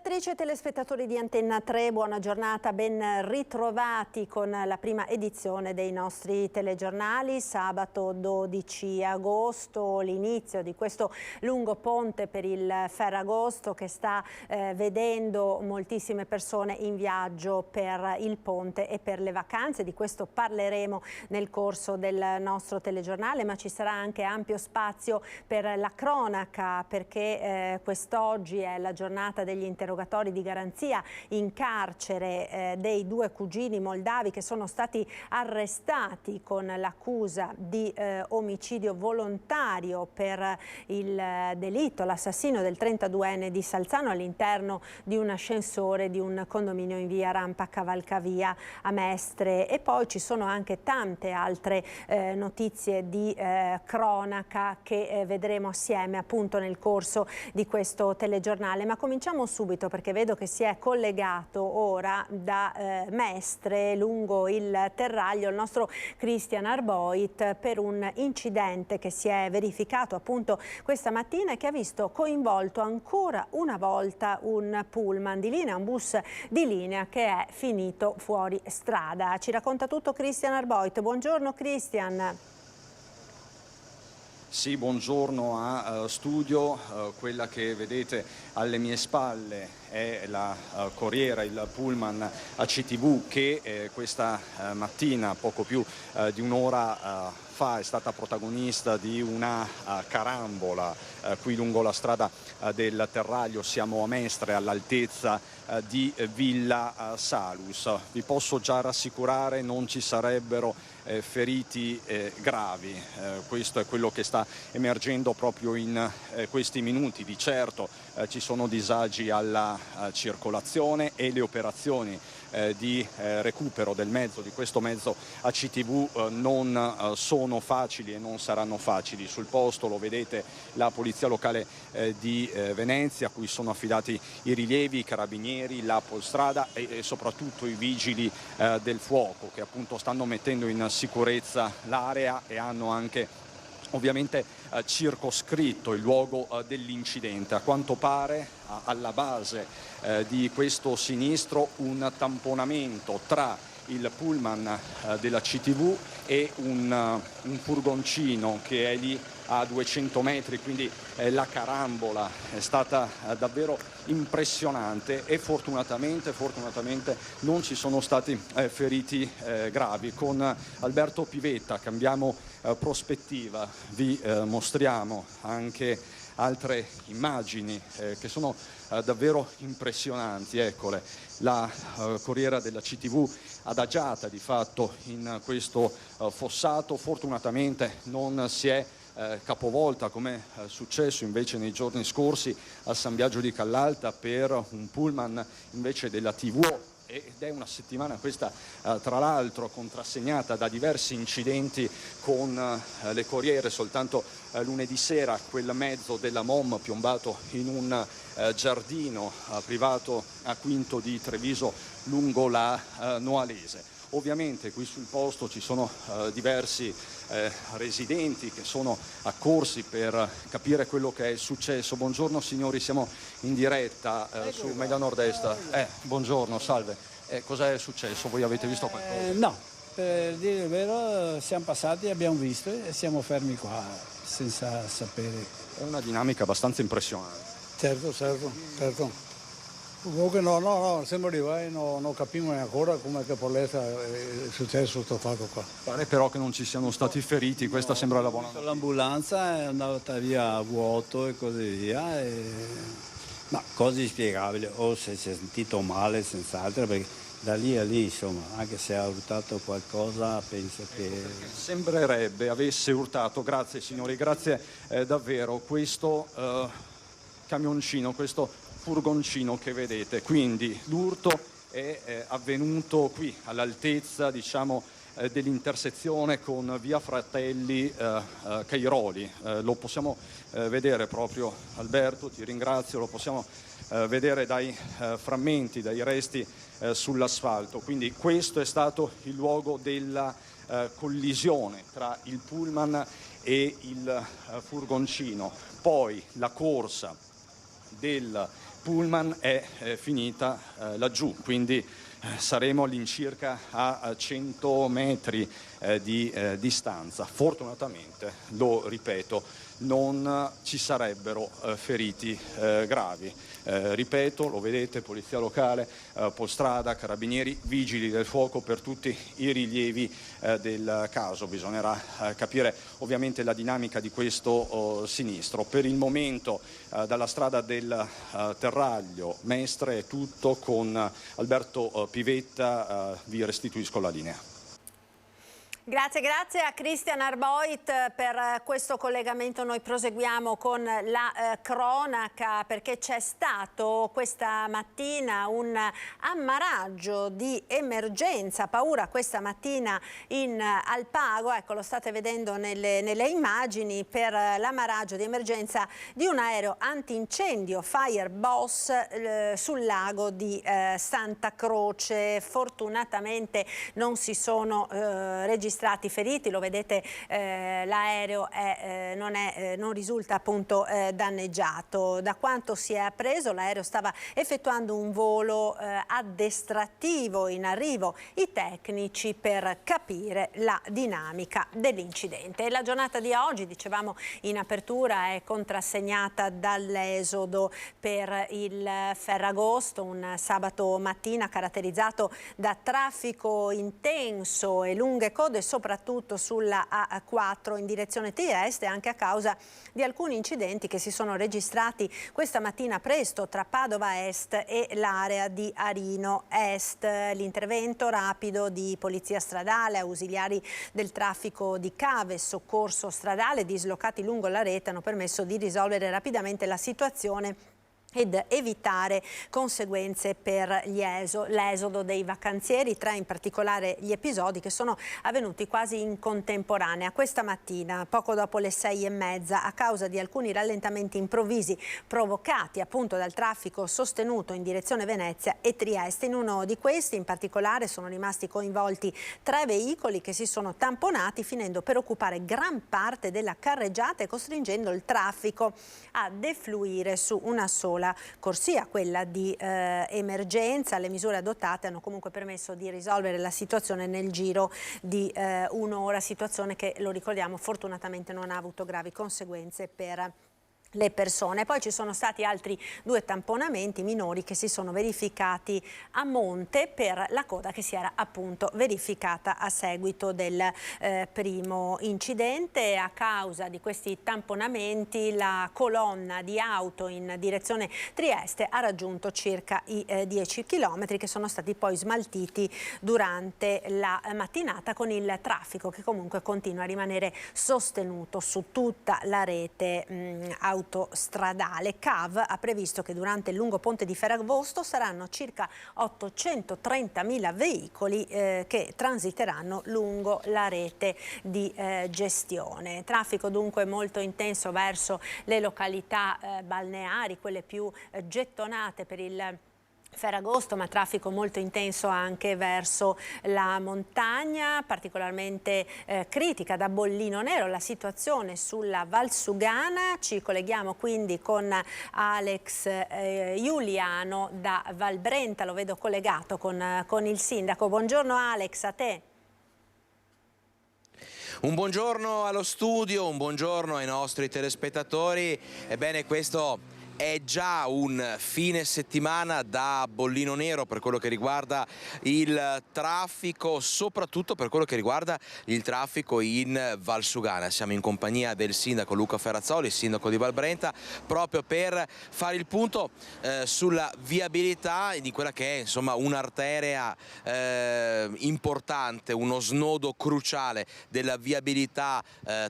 Telespettatrici e telespettatori di Antenna 3, buona giornata, ben ritrovati con la prima edizione dei nostri telegiornali. Sabato 12 agosto, l'inizio di questo lungo ponte per il Ferragosto che sta vedendo moltissime persone in viaggio per il ponte e per le vacanze. Di questo parleremo nel corso del nostro telegiornale, ma ci sarà anche ampio spazio per la cronaca, perché quest'oggi è la giornata degli interrogatori di garanzia in carcere dei due cugini moldavi che sono stati arrestati con l'accusa di omicidio volontario per il delitto, l'assassinio del 32enne di Salzano all'interno di un ascensore di un condominio in via Rampa Cavalcavia a Mestre. E poi ci sono anche tante altre notizie di cronaca che vedremo assieme appunto nel corso di questo telegiornale. Ma cominciamo subito, perché vedo che si è collegato ora da Mestre lungo il Terraglio il nostro Christian Arboit per un incidente che si è verificato appunto questa mattina e che ha visto coinvolto ancora una volta un pullman di linea, un bus di linea che è finito fuori strada. Ci racconta tutto Christian Arboit. Buongiorno Christian. Sì, buongiorno a studio. Quella che vedete alle mie spalle è la corriera, il pullman ACTV che questa mattina, poco più di un'ora fa, è stata protagonista di una carambola qui lungo la strada del Terraglio. Siamo a Mestre, all'altezza di Villa Salus. Vi posso già rassicurare, non ci sarebbero feriti gravi. Questo è quello che sta emergendo proprio in questi minuti. Di certo ci sono disagi alla circolazione e le operazioni di recupero del mezzo, di questo mezzo ACTV non sono facili e non saranno facili. Sul posto lo vedete la polizia locale di Venezia, a cui sono affidati i rilievi, i carabinieri, la polstrada e soprattutto i vigili del fuoco, che appunto stanno mettendo in sicurezza l'area e hanno anche ovviamente circoscritto il luogo dell'incidente. A quanto pare alla base di questo sinistro un tamponamento tra il pullman della CTV e un furgoncino che è lì a 200 metri, quindi la carambola è stata davvero impressionante e fortunatamente non ci sono stati feriti gravi. Con Alberto Pivetta cambiamo prospettiva, vi mostriamo anche altre immagini che sono davvero impressionanti. Eccole, la corriera della CTV adagiata di fatto in questo fossato. Fortunatamente non si è capovolta come è successo invece nei giorni scorsi a San Biagio di Callalta per un pullman invece della TVO. Ed è una settimana questa tra l'altro contrassegnata da diversi incidenti con le corriere. Soltanto lunedì sera quel mezzo della MOM piombato in un giardino privato a Quinto di Treviso lungo la Noalese. Ovviamente qui sul posto ci sono diversi residenti che sono accorsi per capire quello che è successo. Buongiorno signori, siamo in diretta su Media Nord-Est. Buongiorno, salve. Cos'è successo? Voi avete visto qualcosa? No, per dire il vero siamo passati, abbiamo visto e siamo fermi qua senza sapere. È una dinamica abbastanza impressionante. Certo. Comunque no, siamo arrivati, non capiamo ancora come che può essere successo questo fatto qua. Pare però che non ci siano stati feriti, questa sembra la buona notizia. L'ambulanza è andata via a vuoto e così via, ma cose inspiegabili, o se si è sentito male senz'altro, perché da lì a lì insomma, anche se ha urtato qualcosa, penso che... Sembrerebbe avesse urtato, grazie signori, grazie davvero, questo camioncino, questo furgoncino che vedete. Quindi l'urto è avvenuto qui all'altezza, diciamo, dell'intersezione con via Fratelli Cairoli. Lo possiamo vedere proprio, Alberto, ti ringrazio, lo possiamo vedere dai frammenti, dai resti sull'asfalto. Quindi questo è stato il luogo della collisione tra il pullman e il furgoncino. Poi la corsa del pullman è finita laggiù, quindi saremo all'incirca a 100 metri di distanza. Fortunatamente, lo ripeto, non ci sarebbero feriti gravi. Ripeto, lo vedete, polizia locale, Polstrada, carabinieri, vigili del fuoco per tutti i rilievi del caso. Bisognerà capire ovviamente la dinamica di questo sinistro. Per il momento dalla strada del Terraglio Mestre è tutto. Con Alberto Pivetta vi restituisco la linea. Grazie a Christian Arboit per questo collegamento. Noi proseguiamo con la cronaca, perché c'è stato questa mattina un ammaraggio di emergenza, paura questa mattina in Alpago, ecco, lo state vedendo nelle immagini, per l'ammaraggio di emergenza di un aereo antincendio Fireboss sul lago di Santa Croce. Fortunatamente non si sono registrati feriti, lo vedete, l'aereo non risulta appunto danneggiato. Da quanto si è appreso, l'aereo stava effettuando un volo addestrativo. In arrivo i tecnici per capire la dinamica dell'incidente. La giornata di oggi, dicevamo in apertura, è contrassegnata dall'esodo per il Ferragosto, un sabato mattina caratterizzato da traffico intenso e lunghe code, soprattutto sulla A4 in direzione Trieste, anche a causa di alcuni incidenti che si sono registrati questa mattina presto tra Padova Est e l'area di Arino Est. L'intervento rapido di polizia stradale, ausiliari del traffico di cave, soccorso stradale dislocati lungo la rete hanno permesso di risolvere rapidamente la situazione ed evitare conseguenze per l'esodo dei vacanzieri. 3 in particolare gli episodi che sono avvenuti quasi in contemporanea. Questa mattina, poco dopo le 6:30, a causa di alcuni rallentamenti improvvisi provocati appunto dal traffico sostenuto in direzione Venezia e Trieste. In uno di questi in particolare sono rimasti coinvolti 3 veicoli che si sono tamponati, finendo per occupare gran parte della carreggiata e costringendo il traffico a defluire su una sola corsia, quella di emergenza. Le misure adottate hanno comunque permesso di risolvere la situazione nel giro di un'ora, situazione che, lo ricordiamo, fortunatamente non ha avuto gravi conseguenze per le persone. Poi ci sono stati altri 2 tamponamenti minori che si sono verificati a monte per la coda che si era appunto verificata a seguito del primo incidente. A causa di questi tamponamenti la colonna di auto in direzione Trieste ha raggiunto circa i 10 km, che sono stati poi smaltiti durante la mattinata, con il traffico che comunque continua a rimanere sostenuto su tutta la rete autostradale. CAV ha previsto che durante il lungo ponte di Ferragosto saranno circa 830.000 veicoli che transiteranno lungo la rete di gestione. Traffico dunque molto intenso verso le località balneari, quelle più gettonate per il Ferragosto, ma traffico molto intenso anche verso la montagna. Particolarmente critica da Bollino Nero la situazione sulla Valsugana. Ci colleghiamo quindi con Alex Giuliano da Valbrenta, lo vedo collegato con il sindaco. Buongiorno Alex, a te. Un buongiorno allo studio, un buongiorno ai nostri telespettatori. Ebbene, questo è già un fine settimana da bollino nero per quello che riguarda il traffico, soprattutto per quello che riguarda il traffico in Valsugana. Siamo in compagnia del sindaco Luca Ferrazzoli, sindaco di Valbrenta, proprio per fare il punto sulla viabilità di quella che è insomma un'arteria importante, uno snodo cruciale della viabilità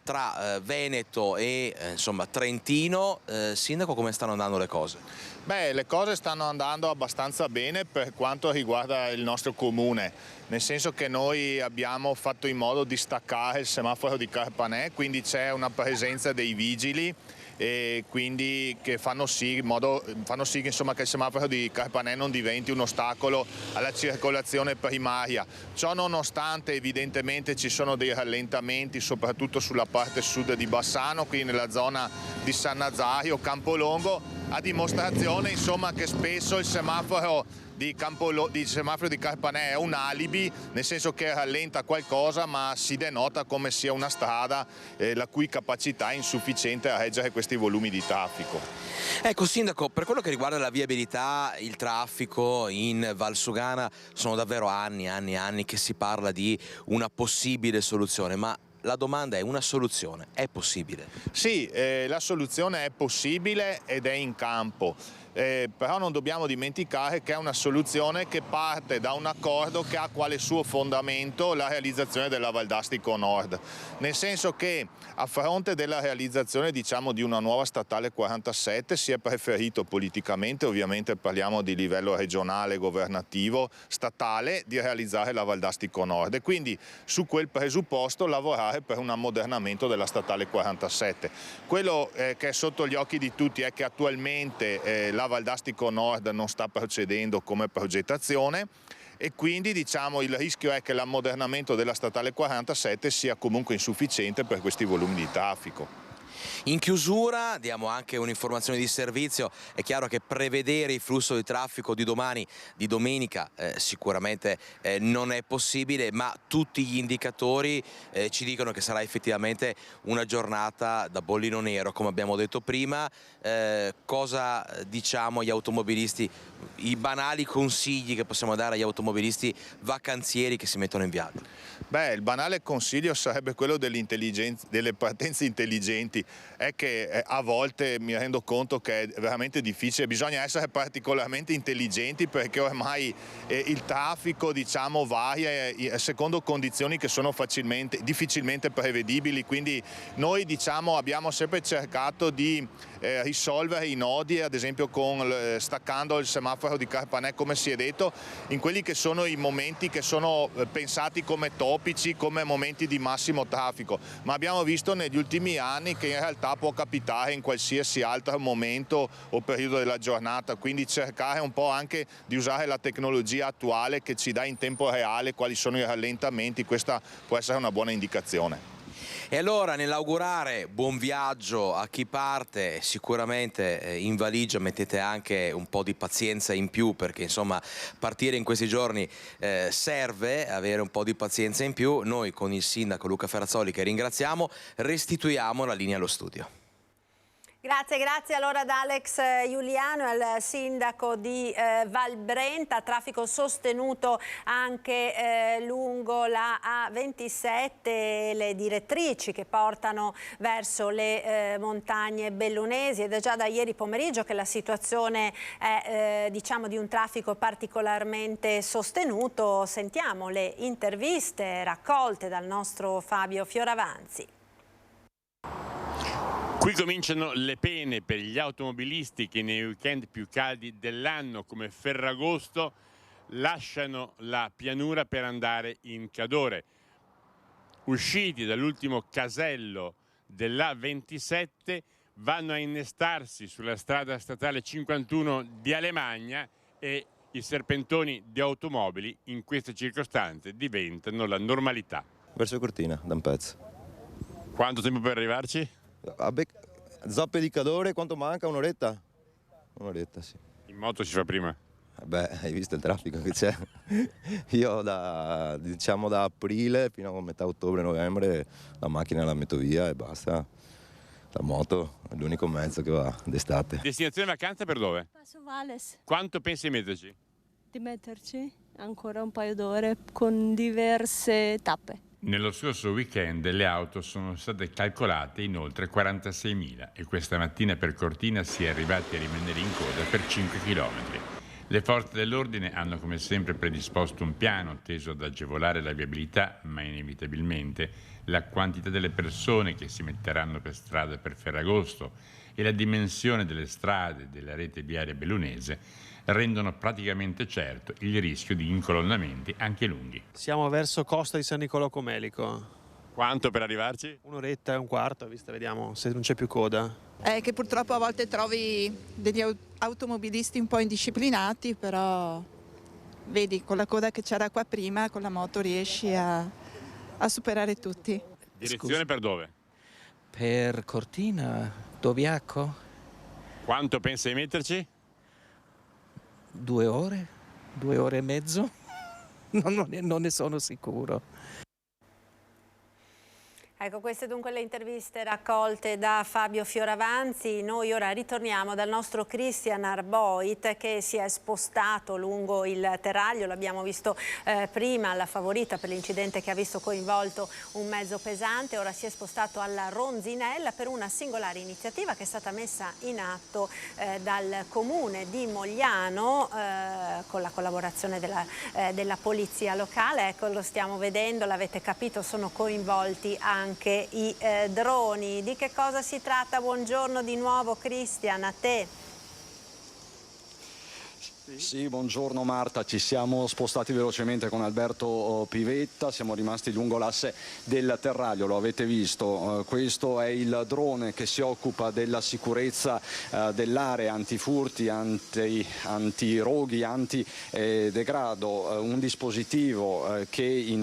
tra Veneto e insomma Trentino. Sindaco, come stanno andando le cose? Beh, le cose stanno andando abbastanza bene per quanto riguarda il nostro comune, nel senso che noi abbiamo fatto in modo di staccare il semaforo di Carpanè, quindi c'è una presenza dei vigili e quindi che fanno sì che, insomma, che il semaforo di Carpanè non diventi un ostacolo alla circolazione primaria. Ciò nonostante, evidentemente ci sono dei rallentamenti soprattutto sulla parte sud di Bassano, qui nella zona di San Nazario, Campolongo, a dimostrazione insomma che spesso il semaforo di Carpanè è un alibi, nel senso che rallenta qualcosa ma si denota come sia una strada la cui capacità è insufficiente a reggere questi volumi di traffico. Ecco Sindaco, per quello che riguarda la viabilità, il traffico in Valsugana sono davvero anni che si parla di una possibile soluzione, ma la domanda è: una soluzione è possibile? Sì, la soluzione è possibile ed è in campo. Però non dobbiamo dimenticare che è una soluzione che parte da un accordo che ha quale suo fondamento la realizzazione della Valdastico Nord, nel senso che a fronte della realizzazione di una nuova statale 47 si è preferito politicamente, ovviamente parliamo di livello regionale, governativo, statale, di realizzare la Valdastico Nord e quindi su quel presupposto lavorare per un ammodernamento della statale 47. Quello che è sotto gli occhi di tutti è che attualmente la Valdastico Nord non sta procedendo come progettazione e quindi il rischio è che l'ammodernamento della statale 47 sia comunque insufficiente per questi volumi di traffico. In chiusura diamo anche un'informazione di servizio. È chiaro che prevedere il flusso di traffico di domani, di domenica, sicuramente non è possibile, ma tutti gli indicatori ci dicono che sarà effettivamente una giornata da bollino nero, come abbiamo detto prima. Cosa diciamo agli automobilisti, i banali consigli che possiamo dare agli automobilisti vacanzieri che si mettono in viaggio? Beh, il banale consiglio sarebbe quello delle partenze intelligenti. È che a volte mi rendo conto che è veramente difficile, bisogna essere particolarmente intelligenti perché ormai il traffico varia secondo condizioni che sono difficilmente prevedibili, quindi noi abbiamo sempre cercato di risolvere i nodi, ad esempio staccando il semaforo di Carpanè, come si è detto, in quelli che sono i momenti che sono pensati come topici, come momenti di massimo traffico, ma abbiamo visto negli ultimi anni che in realtà può capitare in qualsiasi altro momento o periodo della giornata, quindi cercare un po' anche di usare la tecnologia attuale che ci dà in tempo reale quali sono i rallentamenti, questa può essere una buona indicazione. E allora, nell'augurare buon viaggio a chi parte, sicuramente in valigia mettete anche un po' di pazienza in più, perché insomma partire in questi giorni serve avere un po' di pazienza in più. Noi con il sindaco Luca Ferrazzoli, che ringraziamo, restituiamo la linea allo studio. Grazie allora ad Alex Giuliano, al sindaco di Valbrenta. Traffico sostenuto anche lungo la A27, le direttrici che portano verso le montagne bellunesi, ed è già da ieri pomeriggio che la situazione è di un traffico particolarmente sostenuto. Sentiamo le interviste raccolte dal nostro Fabio Fioravanzi. Qui cominciano le pene per gli automobilisti che nei weekend più caldi dell'anno, come Ferragosto, lasciano la pianura per andare in Cadore. Usciti dall'ultimo casello dell'A27, vanno a innestarsi sulla strada statale 51 di Alemagna e i serpentoni di automobili in queste circostanze diventano la normalità. Verso Cortina, da un pezzo. Quanto tempo per arrivarci? Zoppe di Cadore, quanto manca? Un'oretta? Un'oretta, sì. In moto si fa prima? Beh, hai visto il traffico che c'è? Io da aprile fino a metà ottobre-novembre la macchina la metto via e basta. La moto è l'unico mezzo che va d'estate. Destinazione vacanza per dove? Passo Vales. Quanto pensi di metterci? Di metterci ancora un paio d'ore con diverse tappe. Nello scorso weekend le auto sono state calcolate in oltre 46.000 e questa mattina per Cortina si è arrivati a rimanere in coda per 5 km. Le forze dell'ordine hanno come sempre predisposto un piano teso ad agevolare la viabilità, ma inevitabilmente la quantità delle persone che si metteranno per strada per Ferragosto e la dimensione delle strade della rete viaria bellunese rendono praticamente certo il rischio di incolonnamenti anche lunghi. Siamo verso Costa di San Nicolò Comelico. Quanto per arrivarci? Un'oretta e un quarto, vediamo se non c'è più coda. È che purtroppo a volte trovi degli automobilisti un po' indisciplinati, però vedi, con la coda che c'era qua prima, con la moto riesci a superare tutti. Direzione per dove? Per Cortina, Doviaco. Quanto pensa di metterci? 2 ore? 2 ore e mezzo? Non ne sono sicuro. Ecco, queste dunque le interviste raccolte da Fabio Fioravanti. Noi ora ritorniamo dal nostro Christian Arboit che si è spostato lungo il terraglio, l'abbiamo visto prima, la favorita per l'incidente che ha visto coinvolto un mezzo pesante, ora si è spostato alla Ronzinella per una singolare iniziativa che è stata messa in atto dal comune di Mogliano con la collaborazione della polizia locale. Ecco, lo stiamo vedendo, l'avete capito, sono coinvolti anche i droni. Di che cosa si tratta? Buongiorno di nuovo Christian, a te. Sì, buongiorno Marta, ci siamo spostati velocemente con Alberto Pivetta, siamo rimasti lungo l'asse del terraglio, lo avete visto, questo è il drone che si occupa della sicurezza dell'area, antifurti, antiroghi, antidegrado, un dispositivo che in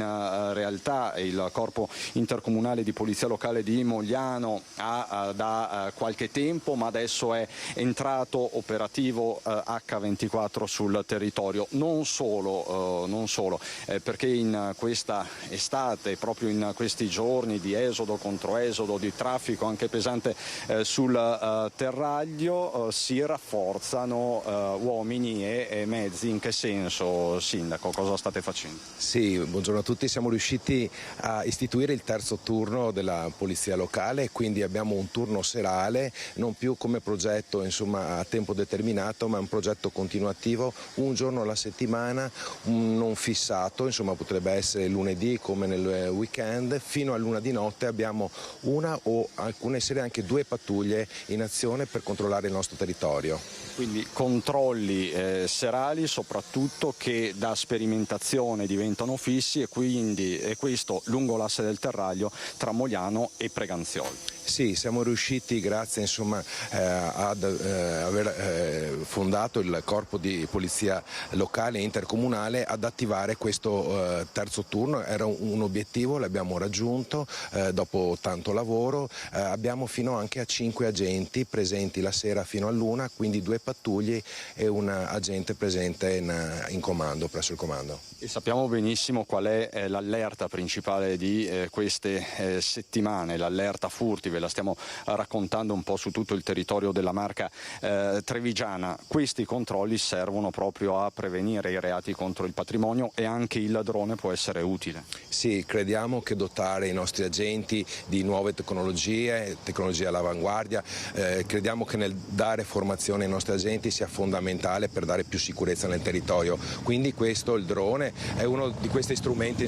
realtà il Corpo Intercomunale di Polizia Locale di Mogliano ha da qualche tempo, ma adesso è entrato operativo H24 sul territorio. Non solo, perché in questa estate, proprio in questi giorni di esodo contro esodo, di traffico anche pesante sul terraglio, si rafforzano uomini e mezzi. In che senso, Sindaco? Cosa state facendo? Sì, buongiorno a tutti. Siamo riusciti a istituire il terzo turno della Polizia Locale, quindi abbiamo un turno serale, non più come progetto a tempo determinato, ma un progetto continuativo, un giorno alla settimana, non fissato, potrebbe essere lunedì come nel weekend. Fino a luna di notte abbiamo una o alcune sere anche 2 pattuglie in azione per controllare il nostro territorio. Quindi controlli serali soprattutto, che da sperimentazione diventano fissi, e questo lungo l'asse del terraglio tra Mogliano e Preganzioli. Sì, siamo riusciti grazie ad aver fondato il corpo di polizia locale e intercomunale ad attivare questo terzo turno. Era un obiettivo, l'abbiamo raggiunto dopo tanto lavoro. Abbiamo fino anche a 5 agenti presenti la sera fino all'1, quindi 2 pattugli e un agente presente in comando, presso il comando. E sappiamo benissimo qual è l'allerta principale di queste settimane, l'allerta furti. Ve la stiamo raccontando un po' su tutto il territorio della Marca trevigiana. Questi controlli servono proprio a prevenire i reati contro il patrimonio, e anche il drone può essere utile. Sì, crediamo che dotare i nostri agenti di nuove tecnologie all'avanguardia, crediamo che nel dare formazione ai nostri agenti sia fondamentale per dare più sicurezza nel territorio. Quindi il drone è uno di questi strumenti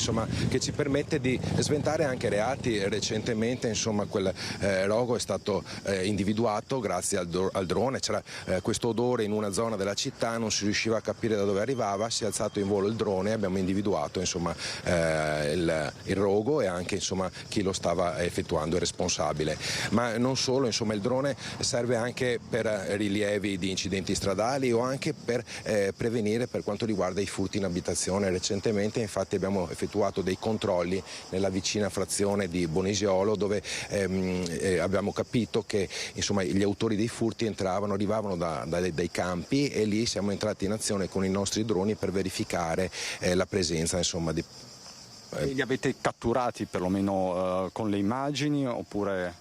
che ci permette di sventare anche reati. Recentemente quel rogo è stato individuato grazie al drone. C'era questo odore in una zona della città, non si riusciva a capire da dove arrivava, si è alzato in volo il drone e abbiamo individuato il rogo e anche chi lo stava effettuando, il responsabile. Ma non solo, il drone serve anche per rilievi di incidenti stradali o anche per prevenire per quanto riguarda i furti in abitazione. Recentemente infatti abbiamo effettuato dei controlli nella vicina frazione di Bonisiolo, dove abbiamo capito che gli autori dei furti arrivavano dai campi, e lì siamo entrati in azione con i nostri droni per verificare la presenza di... Li avete catturati perlomeno con le immagini, oppure?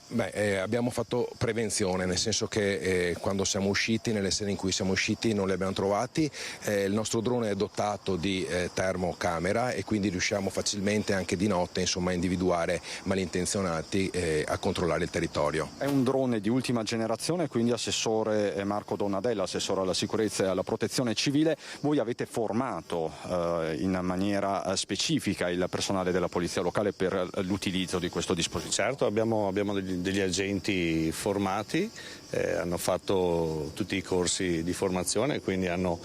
Abbiamo fatto prevenzione, nel senso che quando siamo usciti, nelle sere in cui siamo usciti, non li abbiamo trovati. Il nostro drone è dotato di termocamera e quindi riusciamo facilmente anche di notte a individuare malintenzionati e a controllare il territorio. È un drone di ultima generazione, quindi Assessore Marco Donadella, Assessore alla sicurezza e alla protezione civile, voi avete formato in maniera specifica il personale della Polizia Locale per l'utilizzo di questo dispositivo? Certo, abbiamo degli agenti formati, hanno fatto tutti i corsi di formazione, quindi hanno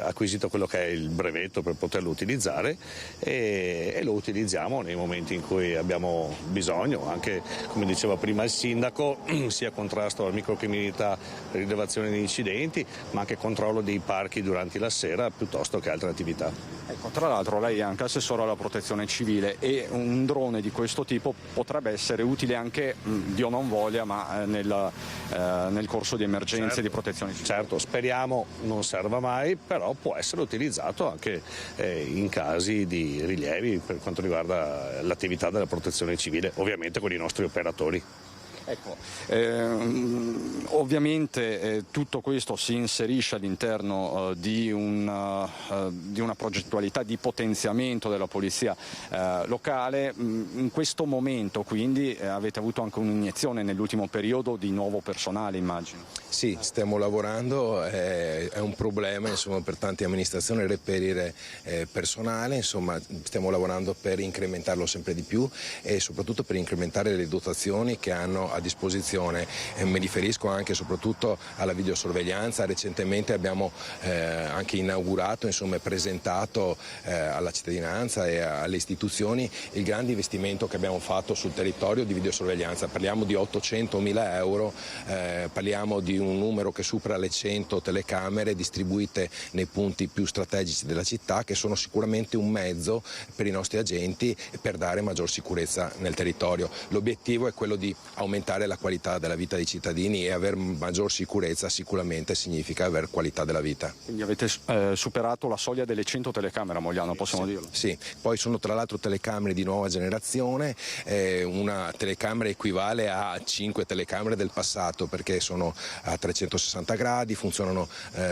acquisito quello che è il brevetto per poterlo utilizzare, e lo utilizziamo nei momenti in cui abbiamo bisogno, anche come diceva prima il Sindaco, sia contrasto alla microcriminalità, rilevazione di incidenti, ma anche controllo dei parchi durante la sera piuttosto che altre attività. Ecco, tra l'altro lei è anche Assessore alla protezione protezione civile, e un drone di questo tipo potrebbe essere utile anche, Dio non voglia, ma nel corso di emergenze di protezione civile. Certo, speriamo non serva mai, però può essere utilizzato anche in casi di rilievi per quanto riguarda l'attività della protezione civile, ovviamente con i nostri operatori. Ecco, ovviamente tutto questo si inserisce all'interno di una progettualità di potenziamento della polizia locale. In questo momento quindi avete avuto anche un'iniezione nell'ultimo periodo di nuovo personale, immagino. Sì, stiamo lavorando, è un problema insomma, per tante amministrazioni reperire personale, insomma, stiamo lavorando per incrementarlo sempre di più e soprattutto per incrementare le dotazioni che hanno a disposizione. Mi riferisco anche e soprattutto alla videosorveglianza. Recentemente abbiamo anche inaugurato, insomma, e presentato alla cittadinanza e alle istituzioni il grande investimento che abbiamo fatto sul territorio di videosorveglianza. Parliamo di 800.000 euro, parliamo di un numero che supera le 100 telecamere distribuite nei punti più strategici della città, che sono sicuramente un mezzo per i nostri agenti per dare maggior sicurezza nel territorio. L'obiettivo è quello di aumentare la qualità della vita dei cittadini, e aver maggior sicurezza sicuramente significa aver qualità della vita. Quindi avete superato la soglia delle 100 telecamere a Mogliano, possiamo dirlo? Sì, poi sono tra l'altro telecamere di nuova generazione, una telecamera equivale a 5 telecamere del passato, perché sono a 360 gradi, funzionano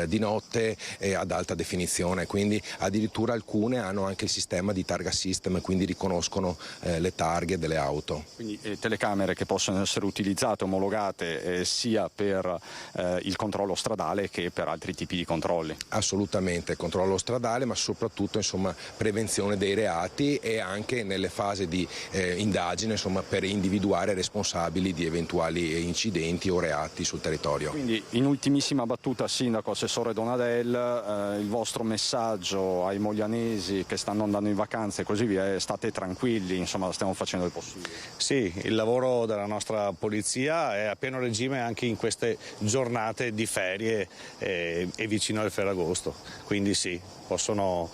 di notte e ad alta definizione, quindi addirittura alcune hanno anche il sistema di targa system, quindi riconoscono le targhe delle auto. Quindi telecamere che possono essere utilizzate, omologate sia per il controllo stradale che per altri tipi di controlli. Assolutamente, controllo stradale, ma soprattutto insomma, prevenzione dei reati e anche nelle fasi di indagine, insomma, per individuare responsabili di eventuali incidenti o reati sul territorio. Quindi in ultimissima battuta, Sindaco, Assessore Donadel, il vostro messaggio ai moglianesi che stanno andando in vacanze e così via è: state tranquilli, insomma stiamo facendo il possibile. Sì, il lavoro della nostra polizia è a pieno regime anche in queste giornate di ferie e vicino al Ferragosto, quindi sì, possono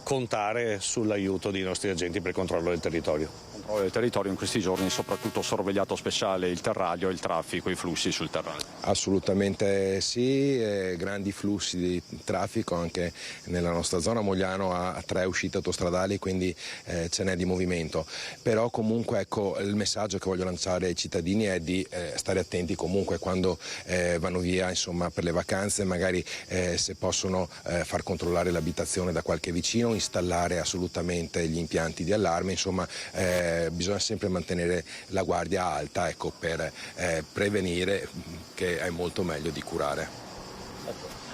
contare sull'aiuto dei nostri agenti per il controllo del territorio. Controllo del territorio in questi giorni, soprattutto sorvegliato speciale il terrario, il traffico, i flussi sul terrario. Assolutamente sì, grandi flussi di traffico anche nella nostra zona. Mogliano ha 3 uscite autostradali, quindi ce n'è di movimento, però comunque ecco, il messaggio che voglio lanciare ai cittadini è di stare attenti comunque quando vanno via, insomma, per le vacanze, magari se possono far controllare l'abitazione da qualche vicino, installare assolutamente gli impianti di allarme, insomma bisogna sempre mantenere la guardia alta, ecco, per prevenire, che è molto meglio di curare.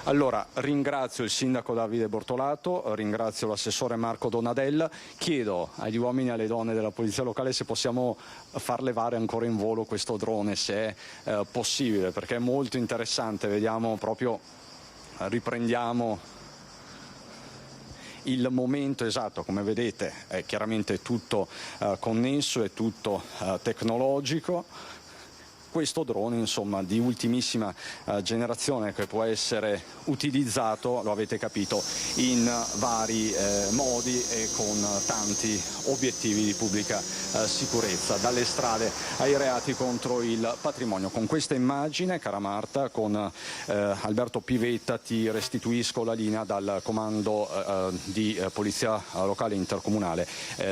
Allora, ringrazio il Sindaco Davide Bortolato, ringrazio l'assessore Marco Donadel, chiedo agli uomini e alle donne della Polizia Locale se possiamo far levare ancora in volo questo drone, se è possibile, perché è molto interessante, vediamo proprio, riprendiamo il momento esatto. Come vedete è chiaramente tutto connesso, è tutto tecnologico. Questo drone, insomma, di ultimissima generazione, che può essere utilizzato, lo avete capito, in vari modi e con tanti obiettivi di pubblica sicurezza, dalle strade ai reati contro il patrimonio. Con questa immagine, cara Marta, con Alberto Pivetta ti restituisco la linea dal comando di Polizia Locale Intercomunale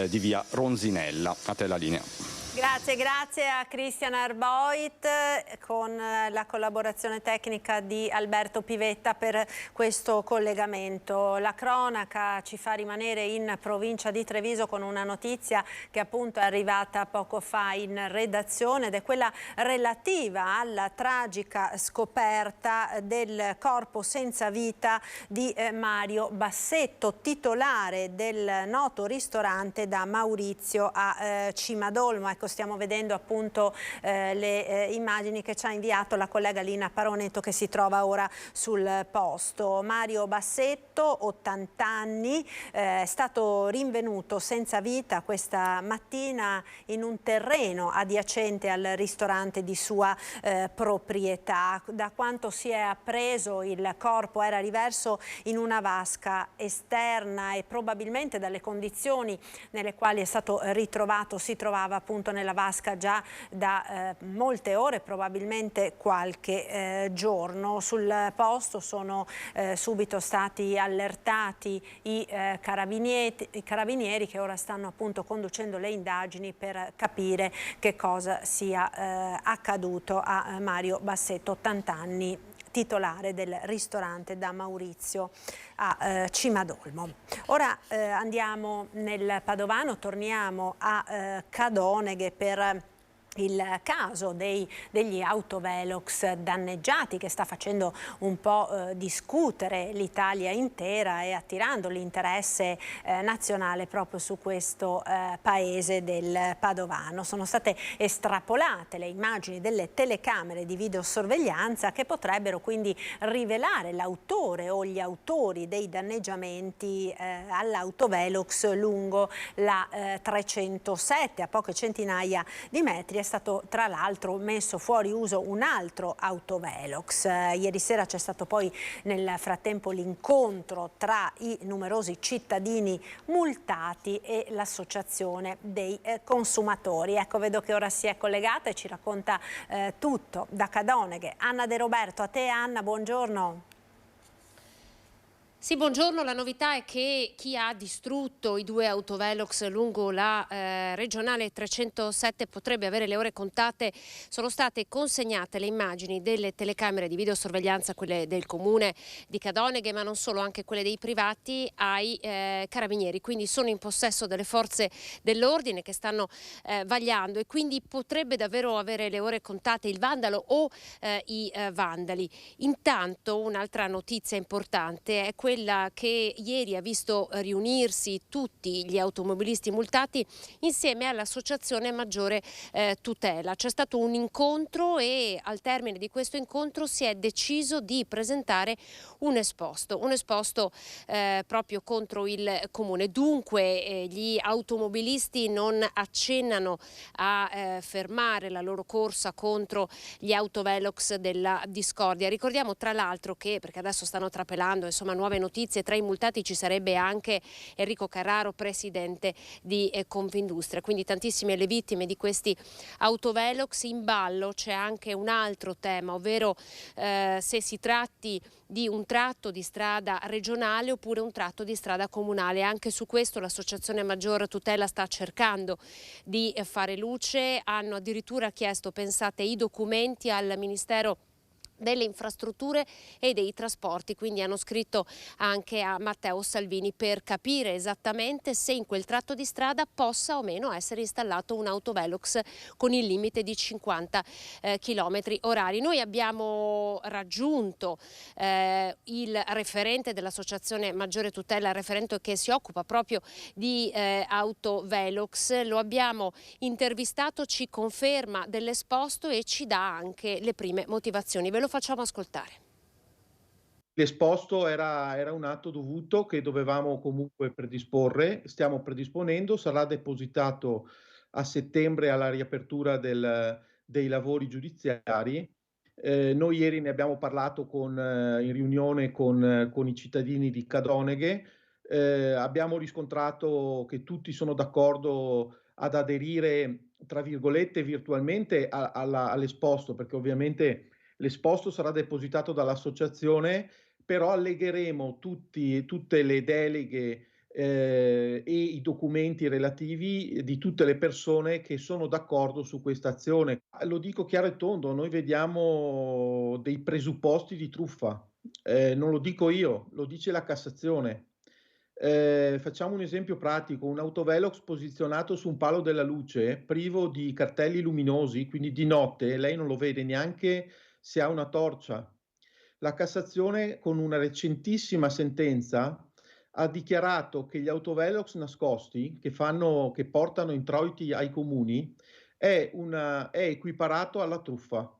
di via Ronzinella. A te la linea. Grazie a Christian Arboit con la collaborazione tecnica di Alberto Pivetta per questo collegamento. La cronaca ci fa rimanere in provincia di Treviso con una notizia che appunto è arrivata poco fa in redazione ed è quella relativa alla tragica scoperta del corpo senza vita di Mario Bassetto, titolare del noto ristorante Da Maurizio a Cimadolmo. Ecco, stiamo vedendo appunto le immagini che ci ha inviato la collega Lina Paronetto, che si trova ora sul posto. Mario Bassetto, 80 anni, è stato rinvenuto senza vita questa mattina in un terreno adiacente al ristorante di sua proprietà. Da quanto si è appreso, il corpo era riverso in una vasca esterna e probabilmente dalle condizioni nelle quali è stato ritrovato si trovava appunto nella vasca già da molte ore, probabilmente qualche giorno. Sul posto sono subito stati allertati i carabinieri che ora stanno appunto conducendo le indagini per capire che cosa sia accaduto a Mario Bassetto, 80 anni, titolare del ristorante Da Maurizio a Cimadolmo. Ora andiamo nel Padovano, torniamo a Cadoneghe per il caso degli autovelox danneggiati, che sta facendo un po' discutere l'Italia intera e attirando l'interesse nazionale proprio su questo paese del Padovano. Sono state estrapolate le immagini delle telecamere di videosorveglianza che potrebbero quindi rivelare l'autore o gli autori dei danneggiamenti all'autovelox lungo la 307, a poche centinaia di metri. È stato tra l'altro messo fuori uso un altro autovelox. Ieri sera c'è stato poi nel frattempo l'incontro tra i numerosi cittadini multati e l'associazione dei consumatori. Ecco, vedo che ora si è collegata e ci racconta tutto da Cadoneghe. Anna De Roberto, a te Anna, buongiorno. Sì, buongiorno. La novità è che chi ha distrutto i due autovelox lungo la regionale 307 potrebbe avere le ore contate. Sono state consegnate le immagini delle telecamere di videosorveglianza, quelle del comune di Cadoneghe, ma non solo, anche quelle dei privati, ai carabinieri. Quindi sono in possesso delle forze dell'ordine che stanno vagliando, e quindi potrebbe davvero avere le ore contate il vandalo o i vandali. Intanto un'altra notizia importante è quella che ieri ha visto riunirsi tutti gli automobilisti multati insieme all'associazione Maggiore Tutela. C'è stato un incontro e al termine di questo incontro si è deciso di presentare un esposto proprio contro il comune. Dunque gli automobilisti non accennano a fermare la loro corsa contro gli autovelox della discordia. Ricordiamo tra l'altro che, perché adesso stanno trapelando insomma nuove notizie, tra i multati ci sarebbe anche Enrico Carraro, presidente di Confindustria, quindi tantissime le vittime di questi autovelox. In ballo c'è anche un altro tema, ovvero se si tratti di un tratto di strada regionale oppure un tratto di strada comunale. Anche su questo l'associazione Maggior Tutela sta cercando di fare luce. Hanno addirittura chiesto, pensate, i documenti al Ministero delle infrastrutture e dei trasporti, quindi hanno scritto anche a Matteo Salvini per capire esattamente se in quel tratto di strada possa o meno essere installato un autovelox con il limite di 50 km orari. Noi abbiamo raggiunto il referente dell'associazione Maggiore Tutela, il referente che si occupa proprio di autovelox. Lo abbiamo intervistato, ci conferma dell'esposto e ci dà anche le prime motivazioni. Ve lo facciamo ascoltare. L'esposto era un atto dovuto che dovevamo comunque predisporre, stiamo predisponendo, sarà depositato a settembre alla riapertura dei lavori giudiziari. Noi ieri ne abbiamo parlato in riunione con i cittadini di Cadoneghe, abbiamo riscontrato che tutti sono d'accordo ad aderire, tra virgolette, virtualmente all'esposto, perché ovviamente l'esposto sarà depositato dall'associazione, però allegheremo tutte le deleghe e i documenti relativi di tutte le persone che sono d'accordo su questa azione. Lo dico chiaro e tondo, noi vediamo dei presupposti di truffa, non lo dico io, lo dice la Cassazione. Facciamo un esempio pratico: un autovelox posizionato su un palo della luce, privo di cartelli luminosi, quindi di notte lei non lo vede neanche se ha una torcia. La Cassazione, con una recentissima sentenza, ha dichiarato che gli autovelox nascosti, che portano introiti ai comuni, è equiparato alla truffa.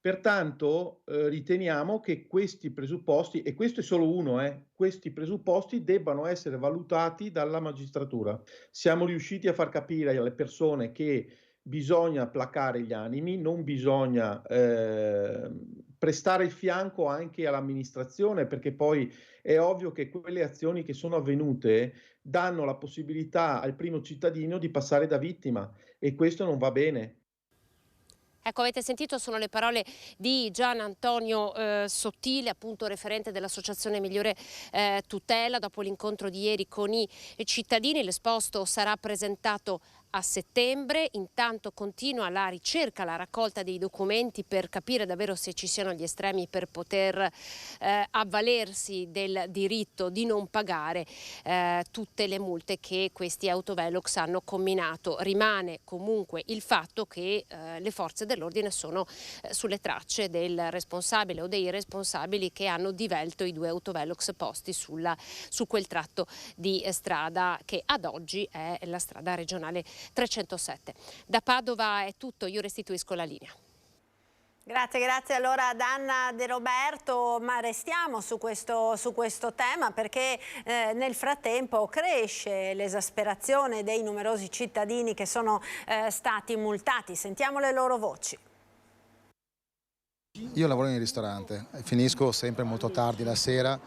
Pertanto riteniamo che questi presupposti, e questo è solo uno, questi presupposti debbano essere valutati dalla magistratura. Siamo riusciti a far capire alle persone che bisogna placare gli animi, non bisogna prestare il fianco anche all'amministrazione, perché poi è ovvio che quelle azioni che sono avvenute danno la possibilità al primo cittadino di passare da vittima, e questo non va bene. Ecco, avete sentito, sono le parole di Gian Antonio Sottile, appunto referente dell'Associazione Migliore Tutela. Dopo l'incontro di ieri con i cittadini, l'esposto sarà presentato a settembre. Intanto continua la ricerca, la raccolta dei documenti per capire davvero se ci siano gli estremi per poter avvalersi del diritto di non pagare tutte le multe che questi autovelox hanno comminato. Rimane comunque il fatto che le forze dell'ordine sono sulle tracce del responsabile o dei responsabili che hanno divelto i 2 autovelox posti su quel tratto di strada che ad oggi è la strada regionale 307. Da Padova è tutto, io restituisco la linea. Grazie allora ad Anna De Roberto, ma restiamo su questo tema perché nel frattempo cresce l'esasperazione dei numerosi cittadini che sono stati multati. Sentiamo le loro voci. Io lavoro in ristorante, finisco sempre molto tardi la sera,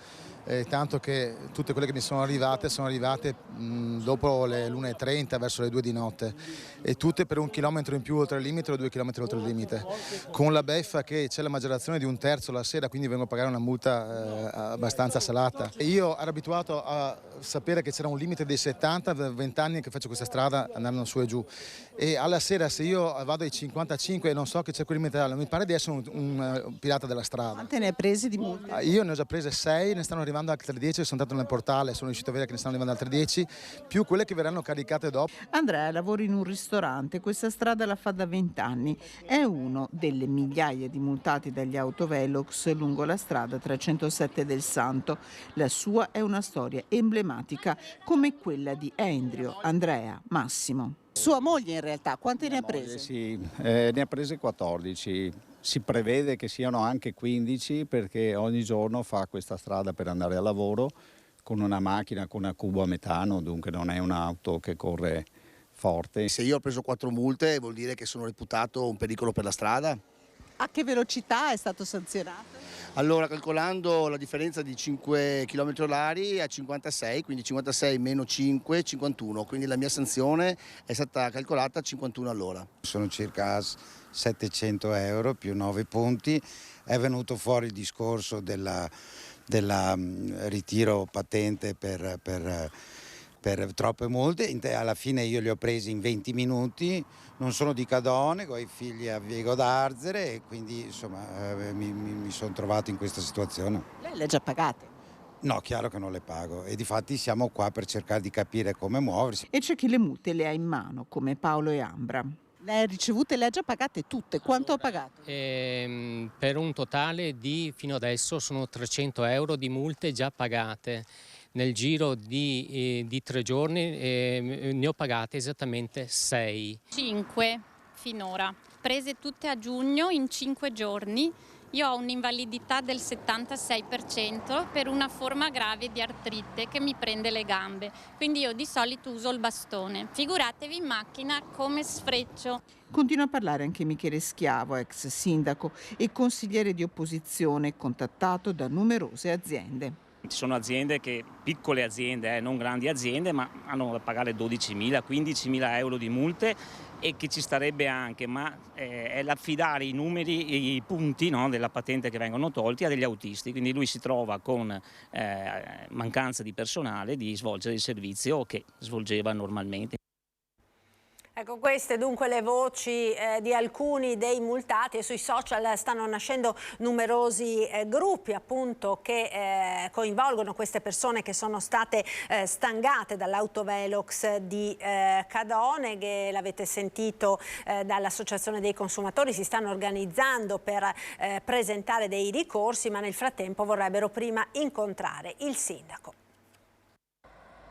tanto che tutte quelle che mi sono arrivate dopo le 1:30 verso le 2 di notte, e tutte per 1 chilometro in più oltre il limite o 2 chilometri oltre il limite, con la beffa che c'è la maggiorazione di 1/3 la sera, quindi vengo a pagare una multa abbastanza salata. E io ero abituato a sapere che c'era un limite dei 70, 20 anni che faccio questa strada andando su e giù, e alla sera se io vado ai 55 e non so che c'è quel limite, mi pare di essere un pirata della strada. Quante ne hai presi di multe? Io ne ho già prese 6, ne stanno arrivando altre 10, sono andato nel portale, sono riuscito a vedere che ne stanno arrivando altre 10, più quelle che verranno caricate dopo. Andrea lavora in un ristorante, questa strada la fa da 20 anni, è uno delle migliaia di multati dagli autovelox lungo la strada 307 del Santo. La sua è una storia emblematica come quella di Andrea, Massimo. Sua moglie in realtà, quante ne ha prese? Sì, ne ha prese 14. Si prevede che siano anche 15 perché ogni giorno fa questa strada per andare al lavoro con una macchina con una cubo a metano, dunque non è un'auto che corre forte. Se io ho preso 4 multe vuol dire che sono reputato un pericolo per la strada? A che velocità è stato sanzionato? Allora, calcolando la differenza di 5 km orari a 56, quindi 56 meno 5, 51, quindi la mia sanzione è stata calcolata a 51 all'ora. Sono circa 700 euro più 9 punti, è venuto fuori il discorso della ritiro patente per troppe multe. Alla fine io li ho presi in 20 minuti, non sono di Cadone, ho i figli a Vigo d'Arzere e quindi insomma mi sono trovato in questa situazione. Lei le ha già pagate? No, chiaro che non le pago e difatti siamo qua per cercare di capire come muoversi. E c'è chi le multe le ha in mano, come Paolo e Ambra. Le ha ricevute, le ha già pagate tutte, quanto ha pagato? Per un totale di, fino adesso, sono 300 euro di multe già pagate. Nel giro di 3 giorni ne ho pagate esattamente 6. 5 finora, prese tutte a giugno in 5 giorni. Io ho un'invalidità del 76% per una forma grave di artrite che mi prende le gambe, quindi io di solito uso il bastone. Figuratevi in macchina come sfreccio. Continua a parlare anche Michele Schiavo, ex sindaco e consigliere di opposizione, contattato da numerose aziende. Ci sono aziende piccole aziende, non grandi aziende, ma hanno da pagare 12.000, 15.000 euro di multe e che ci starebbe anche, ma è l'affidare i numeri, i punti, no, della patente che vengono tolti a degli autisti, quindi lui si trova con mancanza di personale di svolgere il servizio che svolgeva normalmente. Ecco, queste dunque le voci di alcuni dei multati, e sui social stanno nascendo numerosi gruppi appunto che coinvolgono queste persone che sono state stangate dall'autovelox di Cadone, che l'avete sentito dall'Associazione dei Consumatori, si stanno organizzando per presentare dei ricorsi, ma nel frattempo vorrebbero prima incontrare il sindaco.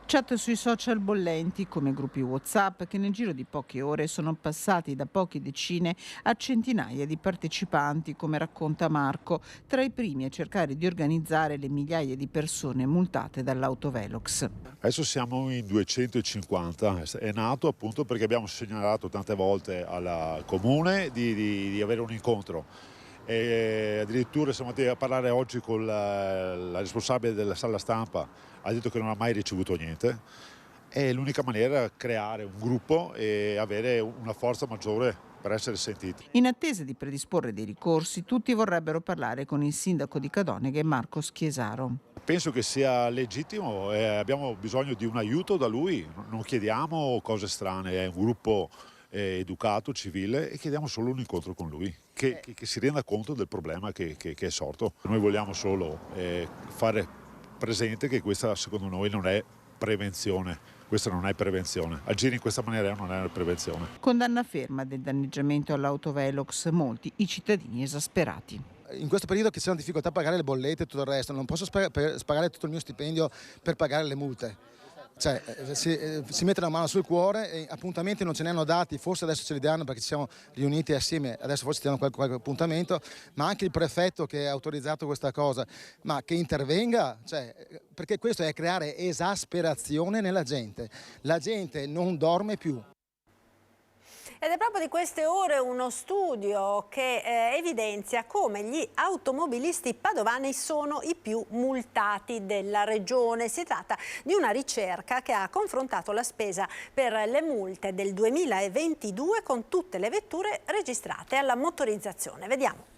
Chat sui social bollenti come gruppi WhatsApp che nel giro di poche ore sono passati da poche decine a centinaia di partecipanti, come racconta Marco, tra i primi a cercare di organizzare le migliaia di persone multate dall'autovelox. Adesso siamo in 250, è nato appunto perché abbiamo segnalato tante volte al comune di avere un incontro. E addirittura siamo andati a parlare oggi con la responsabile della sala stampa, ha detto che non ha mai ricevuto niente. E l'unica maniera è creare un gruppo e avere una forza maggiore per essere sentiti. In attesa di predisporre dei ricorsi, tutti vorrebbero parlare con il sindaco di Cadoneghe, Marco Schiesaro. Penso che sia legittimo, abbiamo bisogno di un aiuto da lui, non chiediamo cose strane, è un gruppo educato, civile, e chiediamo solo un incontro con lui, che si renda conto del problema che è sorto. Noi vogliamo solo fare presente che questa secondo noi non è prevenzione. Questa non è prevenzione. Agire in questa maniera non è prevenzione. Condanna ferma del danneggiamento all'autovelox, molti i cittadini esasperati. In questo periodo che c'è una difficoltà a pagare le bollette e tutto il resto, non posso spagare tutto il mio stipendio per pagare le multe. Cioè, si mette la mano sul cuore e appuntamenti non ce ne hanno dati, forse adesso ce li danno perché ci siamo riuniti assieme, adesso forse ci danno qualche appuntamento, ma anche il prefetto che ha autorizzato questa cosa, ma che intervenga, cioè, perché questo è creare esasperazione nella gente, la gente non dorme più. Ed è proprio di queste ore uno studio che evidenzia come gli automobilisti padovani sono i più multati della regione. Si tratta di una ricerca che ha confrontato la spesa per le multe del 2022 con tutte le vetture registrate alla motorizzazione. Vediamo.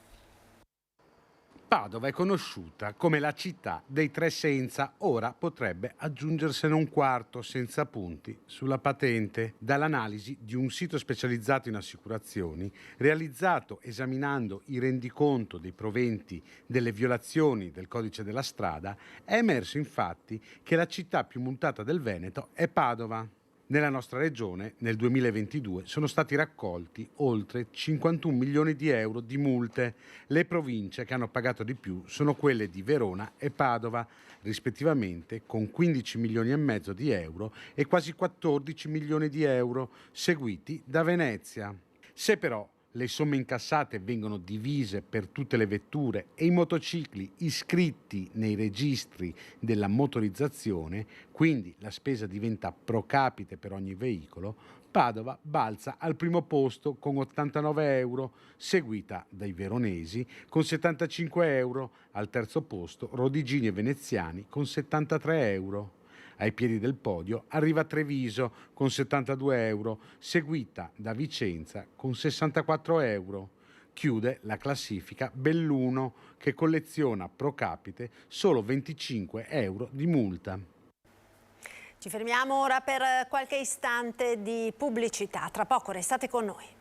Padova è conosciuta come la città dei tre senza, ora potrebbe aggiungersene un quarto senza punti sulla patente. Dall'analisi di un sito specializzato in assicurazioni, realizzato esaminando i rendiconto dei proventi delle violazioni del codice della strada, è emerso infatti che la città più multata del Veneto è Padova. Nella nostra regione nel 2022 sono stati raccolti oltre 51 milioni di euro di multe. Le province che hanno pagato di più sono quelle di Verona e Padova, rispettivamente con 15 milioni e mezzo di euro e quasi 14 milioni di euro, seguiti da Venezia. Se però le somme incassate vengono divise per tutte le vetture e i motocicli iscritti nei registri della motorizzazione, quindi la spesa diventa pro capite per ogni veicolo, Padova balza al primo posto con 89 euro, seguita dai veronesi con 75 euro, al terzo posto Rodigini e Veneziani con 73 euro. Ai piedi del podio arriva Treviso con 72 euro, seguita da Vicenza con 64 euro. Chiude la classifica Belluno, che colleziona pro capite solo 25 euro di multa. Ci fermiamo ora per qualche istante di pubblicità. Tra poco restate con noi.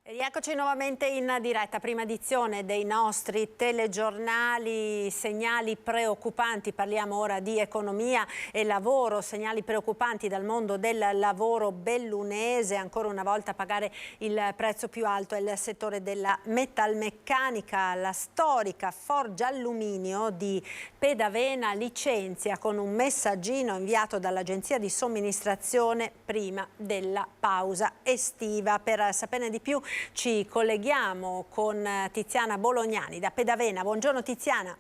E rieccoci nuovamente in diretta, prima edizione dei nostri telegiornali, segnali preoccupanti, parliamo ora di economia e lavoro, segnali preoccupanti dal mondo del lavoro bellunese, ancora una volta a pagare il prezzo più alto è il settore della metalmeccanica, la storica Forgia Alluminio di Pedavena licenzia con un messaggino inviato dall'agenzia di somministrazione prima della pausa estiva. Per saperne di più ci colleghiamo con Tiziana Bolognani da Pedavena. Buongiorno Tiziana.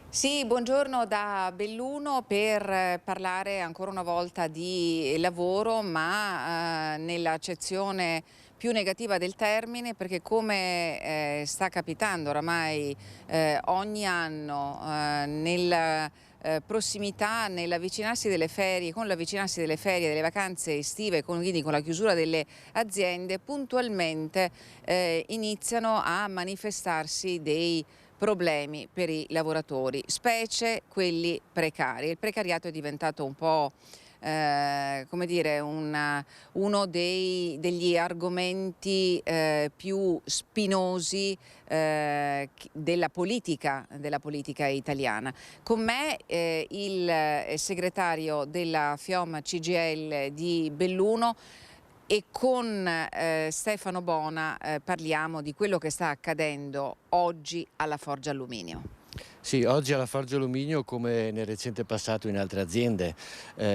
Sì, buongiorno da Belluno per parlare ancora una volta di lavoro, ma nell'accezione più negativa del termine, perché come sta capitando oramai ogni anno nella prossimità, nell'avvicinarsi delle ferie, con l'avvicinarsi delle ferie, delle vacanze estive, quindi con la chiusura delle aziende, puntualmente iniziano a manifestarsi dei problemi per i lavoratori, specie quelli precari. Il precariato è diventato un po' come dire, uno degli argomenti più spinosi della politica italiana. Con me il segretario della FIOM CGIL di Belluno, e con Stefano Bona parliamo di quello che sta accadendo oggi alla Forgia Alluminio. Sì, oggi alla Forgia Alluminio, come nel recente passato in altre aziende,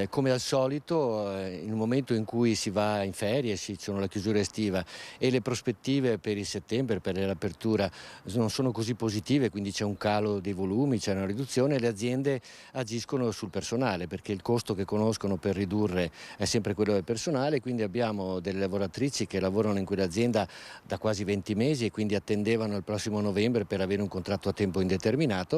come al solito in un momento in cui si va in ferie, ci sono la chiusura estiva e le prospettive per il settembre, per l'apertura non sono così positive, quindi c'è un calo dei volumi, c'è una riduzione, le aziende agiscono sul personale perché il costo che conoscono per ridurre è sempre quello del personale, quindi abbiamo delle lavoratrici che lavorano in quell'azienda da quasi 20 mesi e quindi attendevano il prossimo novembre per avere un contratto a tempo indeterminato,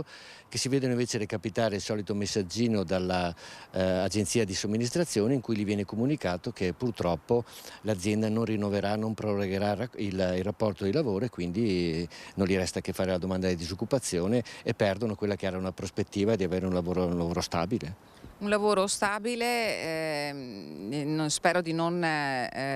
che si vedono invece recapitare il solito messaggino dall'agenzia di somministrazione in cui gli viene comunicato che purtroppo l'azienda non rinnoverà, non prorogherà il rapporto di lavoro e quindi non gli resta che fare la domanda di disoccupazione e perdono quella che era una prospettiva di avere un lavoro stabile. Un lavoro stabile, spero di non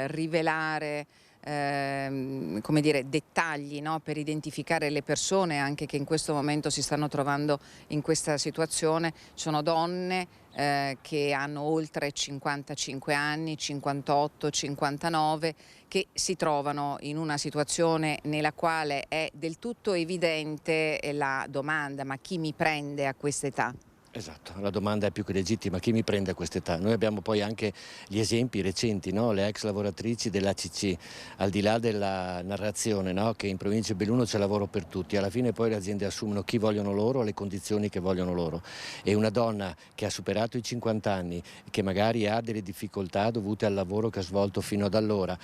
rivelare come dire, dettagli, no? Per identificare le persone anche che in questo momento si stanno trovando in questa situazione. Sono donne che hanno oltre 55 anni, 58, 59, che si trovano in una situazione nella quale è del tutto evidente la domanda: ma chi mi prende a quest'età? Esatto, la domanda è più che legittima, chi mi prende a quest'età? Noi abbiamo poi anche gli esempi recenti, no? Le ex lavoratrici dell'ACC, al di là della narrazione, no? Che in provincia di Belluno c'è lavoro per tutti, alla fine poi le aziende assumono chi vogliono loro, le condizioni che vogliono loro, e una donna che ha superato i 50 anni, che magari ha delle difficoltà dovute al lavoro che ha svolto fino ad allora,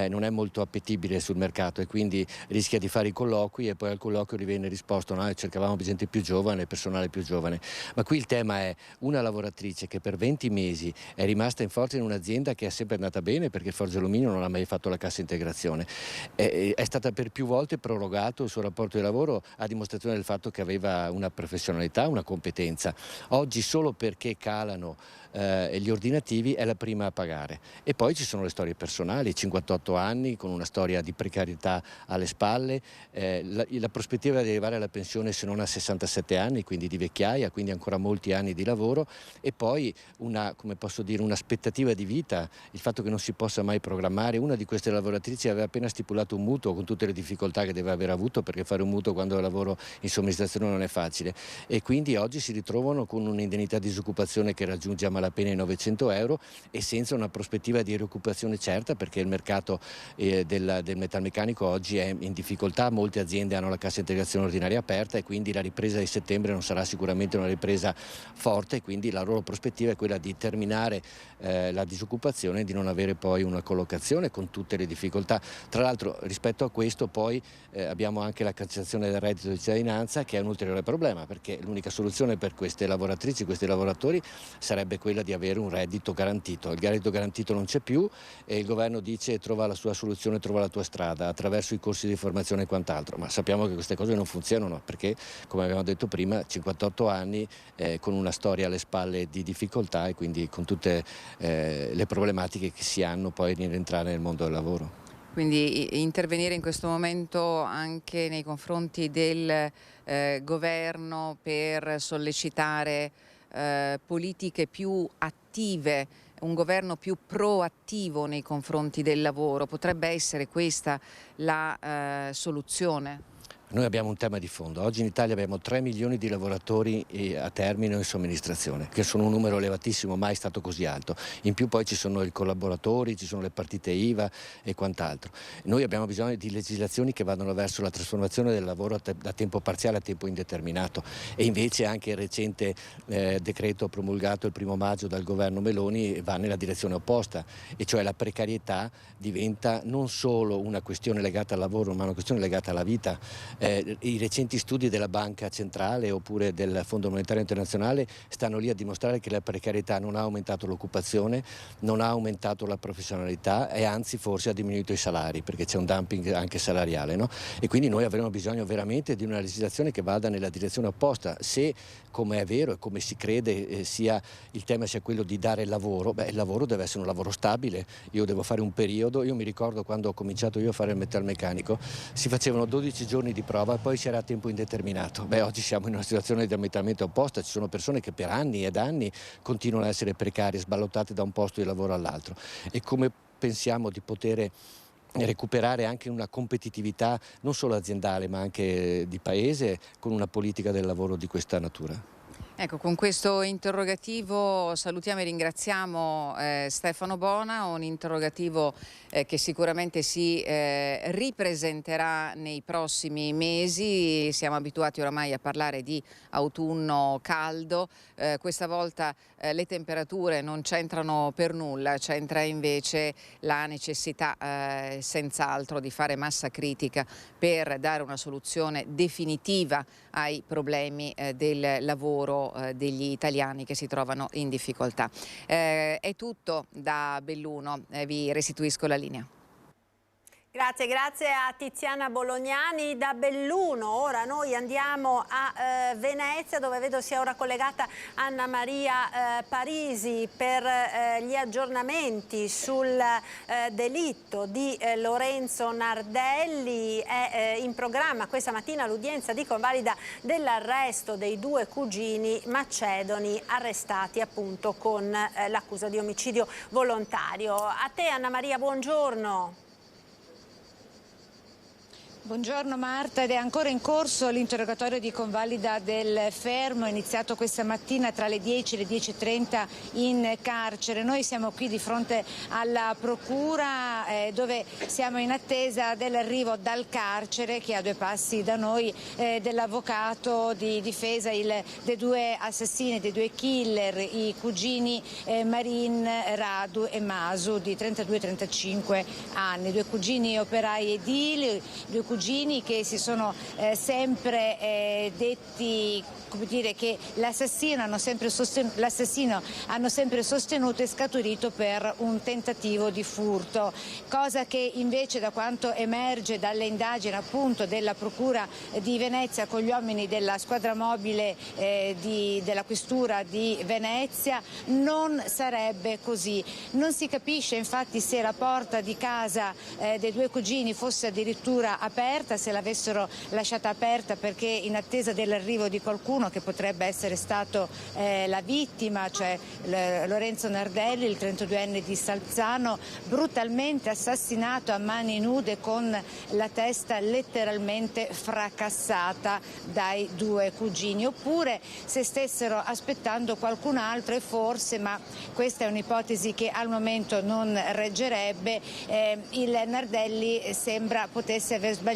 non è molto appetibile sul mercato e quindi rischia di fare i colloqui e poi al colloquio gli viene risposto: no, cercavamo gente più giovane, personale più giovane. Ma qui il tema è una lavoratrice che per 20 mesi è rimasta in forza in un'azienda che è sempre andata bene perché Forgia Alluminio non ha mai fatto la cassa integrazione. È stata per più volte prorogato il suo rapporto di lavoro a dimostrazione del fatto che aveva una professionalità, una competenza. Oggi solo perché calano gli ordinativi è la prima a pagare. E poi ci sono le storie personali, 58 anni con una storia di precarietà alle spalle, la prospettiva di arrivare alla pensione se non a 67 anni, quindi di vecchiaia, quindi ancora molti anni di lavoro, e poi un'aspettativa di vita, il fatto che non si possa mai programmare. Una di queste lavoratrici aveva appena stipulato un mutuo con tutte le difficoltà che deve aver avuto, perché fare un mutuo quando lavoro in somministrazione non è facile, e quindi oggi si ritrovano con un'indennità di disoccupazione che raggiunge a malapena i 900 euro e senza una prospettiva di rioccupazione certa, perché il mercato del metalmeccanico oggi è in difficoltà. Molte aziende hanno la cassa integrazione ordinaria aperta e quindi la ripresa di settembre non sarà sicuramente una ripresa forte, e quindi la loro prospettiva è quella di terminare la disoccupazione e di non avere poi una collocazione con tutte le difficoltà. Tra l'altro, rispetto a questo poi abbiamo anche la cancellazione del reddito di cittadinanza, che è un ulteriore problema, perché l'unica soluzione per queste lavoratrici, questi lavoratori, sarebbe quella di avere un reddito garantito. Il reddito garantito non c'è più e il governo dice: trova la sua soluzione, trova la tua strada attraverso i corsi di formazione e quant'altro, ma sappiamo che queste cose non funzionano perché, come abbiamo detto prima, 58 anni con una storia alle spalle di difficoltà e quindi con tutte le problematiche che si hanno poi di rientrare nel mondo del lavoro. Quindi intervenire in questo momento anche nei confronti del governo per sollecitare politiche più attive, un governo più proattivo nei confronti del lavoro, potrebbe essere questa la soluzione? Noi abbiamo un tema di fondo. Oggi in Italia abbiamo 3 milioni di lavoratori a termine o in somministrazione, che sono un numero elevatissimo, mai stato così alto. In più poi ci sono i collaboratori, ci sono le partite IVA e quant'altro. Noi abbiamo bisogno di legislazioni che vadano verso la trasformazione del lavoro da tempo parziale a tempo indeterminato, e invece anche il recente decreto promulgato il 1° maggio dal governo Meloni va nella direzione opposta, e cioè la precarietà diventa non solo una questione legata al lavoro, ma una questione legata alla vita. I recenti studi della Banca Centrale oppure del Fondo Monetario Internazionale stanno lì a dimostrare che la precarietà non ha aumentato l'occupazione, non ha aumentato la professionalità e anzi forse ha diminuito i salari, perché c'è un dumping anche salariale, no? E quindi noi avremo bisogno veramente di una legislazione che vada nella direzione opposta. Se, come è vero e come si crede, il tema sia quello di dare lavoro, il lavoro deve essere un lavoro stabile. Io devo fare un periodo, io mi ricordo quando ho cominciato io a fare il metalmeccanico, si facevano 12 giorni di prova e poi c'era a tempo indeterminato. Oggi siamo in una situazione diametralmente opposta, ci sono persone che per anni ed anni continuano a essere precarie, sballottate da un posto di lavoro all'altro, e come pensiamo di poter recuperare anche una competitività non solo aziendale ma anche di paese con una politica del lavoro di questa natura. Ecco, con questo interrogativo salutiamo e ringraziamo Stefano Bona, un interrogativo che sicuramente si ripresenterà nei prossimi mesi. Siamo abituati oramai a parlare di autunno caldo, questa volta le temperature non c'entrano per nulla, c'entra invece la necessità senz'altro di fare massa critica per dare una soluzione definitiva ai problemi del lavoro degli italiani che si trovano in difficoltà. È tutto da Belluno, vi restituisco la linea. Grazie a Tiziana Bolognani da Belluno. Ora noi andiamo a Venezia, dove vedo sia ora collegata Anna Maria Parisi per gli aggiornamenti sul delitto di Lorenzo Nardelli. È in programma questa mattina l'udienza di convalida dell'arresto dei 2 cugini macedoni arrestati appunto con l'accusa di omicidio volontario. A te Anna Maria, buongiorno. Buongiorno Marta, ed è ancora in corso l'interrogatorio di convalida del fermo, iniziato questa mattina tra le 10 e le 10:30 in carcere. Noi siamo qui di fronte alla procura dove siamo in attesa dell'arrivo dal carcere, che è a 2 passi da noi, dell'avvocato di difesa dei 2 assassini, dei 2 killer, i cugini Marin, Radu e Masu di 32 e 35 anni, 2 cugini operai edili, 2 cugini che si sono sempre detti, come dire, che l'assassino hanno sempre sostenuto e scaturito per un tentativo di furto, cosa che invece, da quanto emerge dalle indagini appunto della Procura di Venezia con gli uomini della squadra mobile della Questura di Venezia, non sarebbe così. Non si capisce infatti se la porta di casa dei 2 cugini fosse addirittura aperta, se l'avessero lasciata aperta perché in attesa dell'arrivo di qualcuno che potrebbe essere stato la vittima, cioè Lorenzo Nardelli, il 32enne di Salzano, brutalmente assassinato a mani nude con la testa letteralmente fracassata dai 2 cugini, oppure se stessero aspettando qualcun altro, e forse, ma questa è un'ipotesi che al momento non reggerebbe, il Nardelli sembra potesse aver sbagliato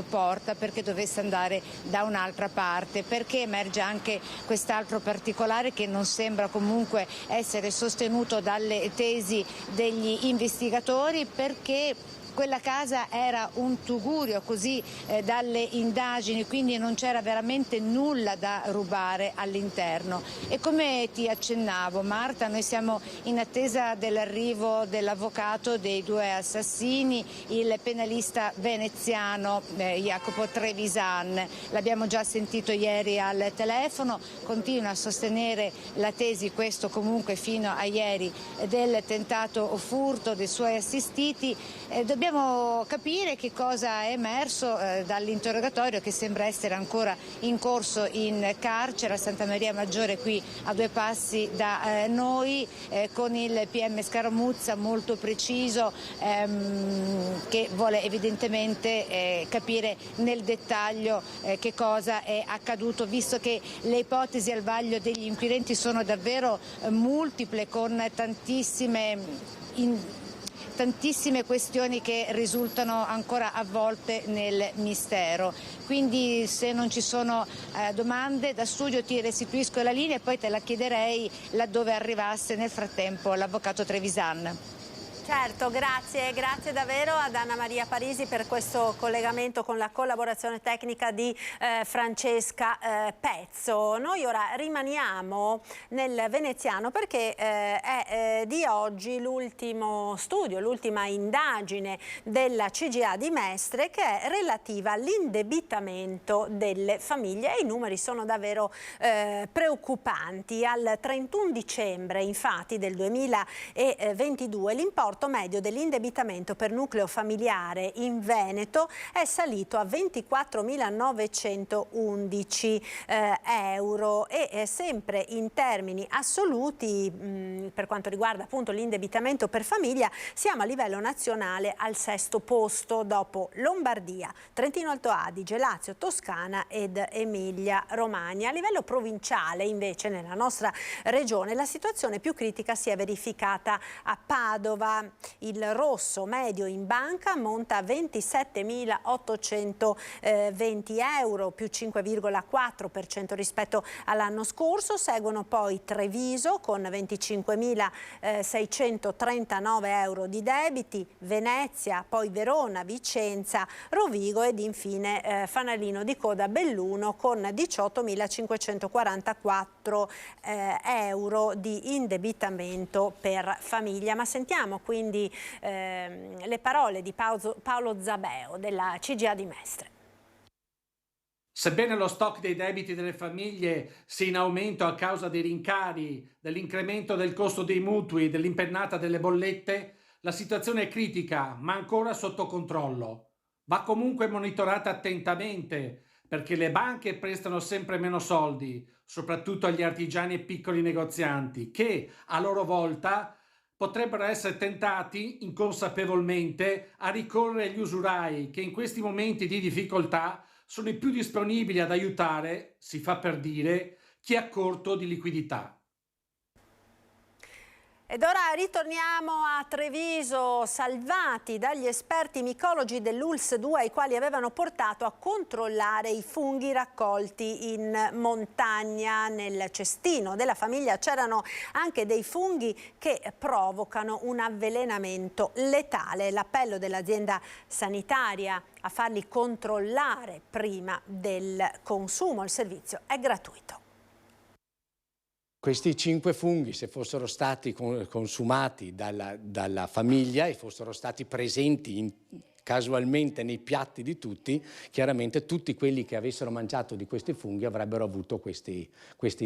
porta perché dovesse andare da un'altra parte, perché emerge anche quest'altro particolare che non sembra comunque essere sostenuto dalle tesi degli investigatori, perché quella casa era un tugurio così dalle indagini, quindi non c'era veramente nulla da rubare all'interno. E come ti accennavo Marta, noi siamo in attesa dell'arrivo dell'avvocato dei 2 assassini, il penalista veneziano Jacopo Trevisan. L'abbiamo già sentito ieri al telefono, continua a sostenere la tesi, questo comunque fino a ieri, del tentato furto dei suoi assistiti. Dobbiamo capire che cosa è emerso dall'interrogatorio, che sembra essere ancora in corso in carcere a Santa Maria Maggiore, qui a 2 passi da noi, con il PM Scaramuzza molto preciso, che vuole evidentemente capire nel dettaglio che cosa è accaduto, visto che le ipotesi al vaglio degli inquirenti sono davvero multiple, con tantissime questioni che risultano ancora avvolte nel mistero. Quindi se non ci sono domande da studio ti restituisco la linea e poi te la chiederei laddove arrivasse nel frattempo l'avvocato Trevisan. Certo, grazie davvero ad Anna Maria Parisi per questo collegamento con la collaborazione tecnica di Francesca Pezzo. Noi ora rimaniamo nel veneziano perché è di oggi l'ultimo studio, l'ultima indagine della CGA di Mestre, che è relativa all'indebitamento delle famiglie, e i numeri sono davvero preoccupanti. Al 31 dicembre infatti del 2022 l'importo l'importo medio dell'indebitamento per nucleo familiare in Veneto è salito a 24.911 euro e sempre in termini assoluti per quanto riguarda appunto l'indebitamento per famiglia siamo a livello nazionale al 6° posto dopo Lombardia, Trentino Alto Adige, Lazio, Toscana ed Emilia Romagna. A livello provinciale invece nella nostra regione la situazione più critica si è verificata a Padova. Il rosso medio in banca monta a 27.820 euro, più 5,4% rispetto all'anno scorso. Seguono poi Treviso con 25.639 euro di debiti, Venezia, poi Verona, Vicenza, Rovigo ed infine fanalino di coda Belluno con 18.544 euro di indebitamento per famiglia. Ma sentiamo quindi le parole di Paolo Zabeo della CGA di Mestre. Sebbene lo stock dei debiti delle famiglie sia in aumento a causa dei rincari, dell'incremento del costo dei mutui e dell'impennata delle bollette, la situazione è critica ma ancora sotto controllo. Va comunque monitorata attentamente perché le banche prestano sempre meno soldi, soprattutto agli artigiani e piccoli negozianti, che a loro volta potrebbero essere tentati inconsapevolmente a ricorrere agli usurai che in questi momenti di difficoltà sono i più disponibili ad aiutare, si fa per dire, chi è a corto di liquidità. Ed ora ritorniamo a Treviso, salvati dagli esperti micologi dell'ULSS 2 ai quali avevano portato a controllare i funghi raccolti in montagna. Nel cestino della famiglia c'erano anche dei funghi che provocano un avvelenamento letale. L'appello dell'azienda sanitaria a farli controllare prima del consumo. Il servizio è gratuito. Questi 5 funghi, se fossero stati consumati dalla famiglia e fossero stati presenti casualmente nei piatti di tutti, chiaramente tutti quelli che avessero mangiato di questi funghi avrebbero avuto questi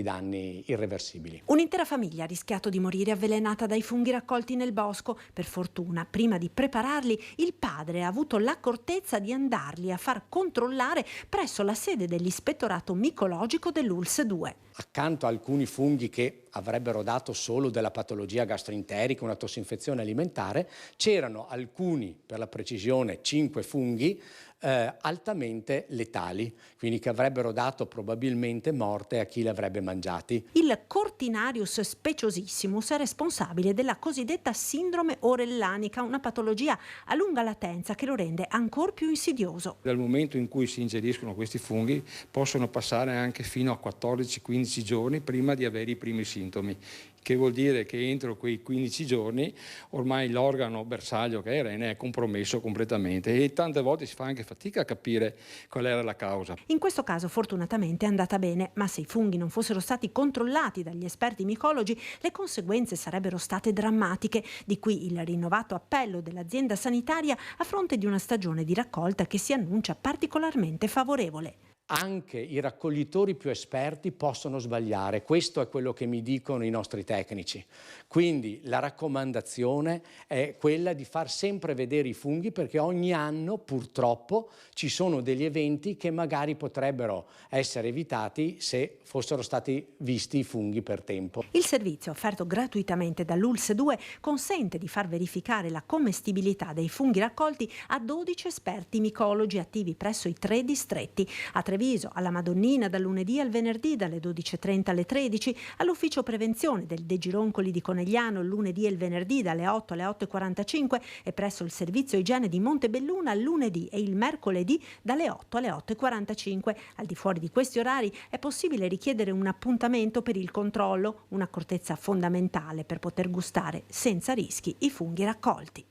danni irreversibili. Un'intera famiglia ha rischiato di morire avvelenata dai funghi raccolti nel bosco. Per fortuna, prima di prepararli, il padre ha avuto l'accortezza di andarli a far controllare presso la sede dell'ispettorato micologico dell'ULSS 2. Accanto a alcuni funghi che avrebbero dato solo della patologia gastroenterica, una tossinfezione alimentare, c'erano alcuni, per la precisione 5 funghi, altamente letali, quindi che avrebbero dato probabilmente morte a chi li avrebbe mangiati. Il Cortinarius speciosissimus è responsabile della cosiddetta sindrome orellanica, una patologia a lunga latenza che lo rende ancora più insidioso. Dal momento in cui si ingeriscono questi funghi possono passare anche fino a 14-15 giorni prima di avere i primi sintomi, che vuol dire che entro quei 15 giorni ormai l'organo bersaglio che è il rene è compromesso completamente e tante volte si fa anche fatica a capire qual era la causa. In questo caso fortunatamente è andata bene, ma se i funghi non fossero stati controllati dagli esperti micologi le conseguenze sarebbero state drammatiche, di qui il rinnovato appello dell'azienda sanitaria a fronte di una stagione di raccolta che si annuncia particolarmente favorevole. Anche i raccoglitori più esperti possono sbagliare, questo è quello che mi dicono i nostri tecnici. Quindi la raccomandazione è quella di far sempre vedere i funghi, perché ogni anno purtroppo ci sono degli eventi che magari potrebbero essere evitati se fossero stati visti i funghi per tempo. Il servizio offerto gratuitamente dall'ULSS 2 consente di far verificare la commestibilità dei funghi raccolti a 12 esperti micologi attivi presso i 3 distretti. A Treviso, alla Madonnina dal lunedì al venerdì dalle 12.30 alle 13, all'ufficio prevenzione del De Gironcoli di Conegliano il lunedì e il venerdì dalle 8 alle 8.45 e presso il servizio igiene di Montebelluna il lunedì e il mercoledì dalle 8 alle 8.45. Al di fuori di questi orari è possibile richiedere un appuntamento per il controllo, un'accortezza fondamentale per poter gustare senza rischi i funghi raccolti.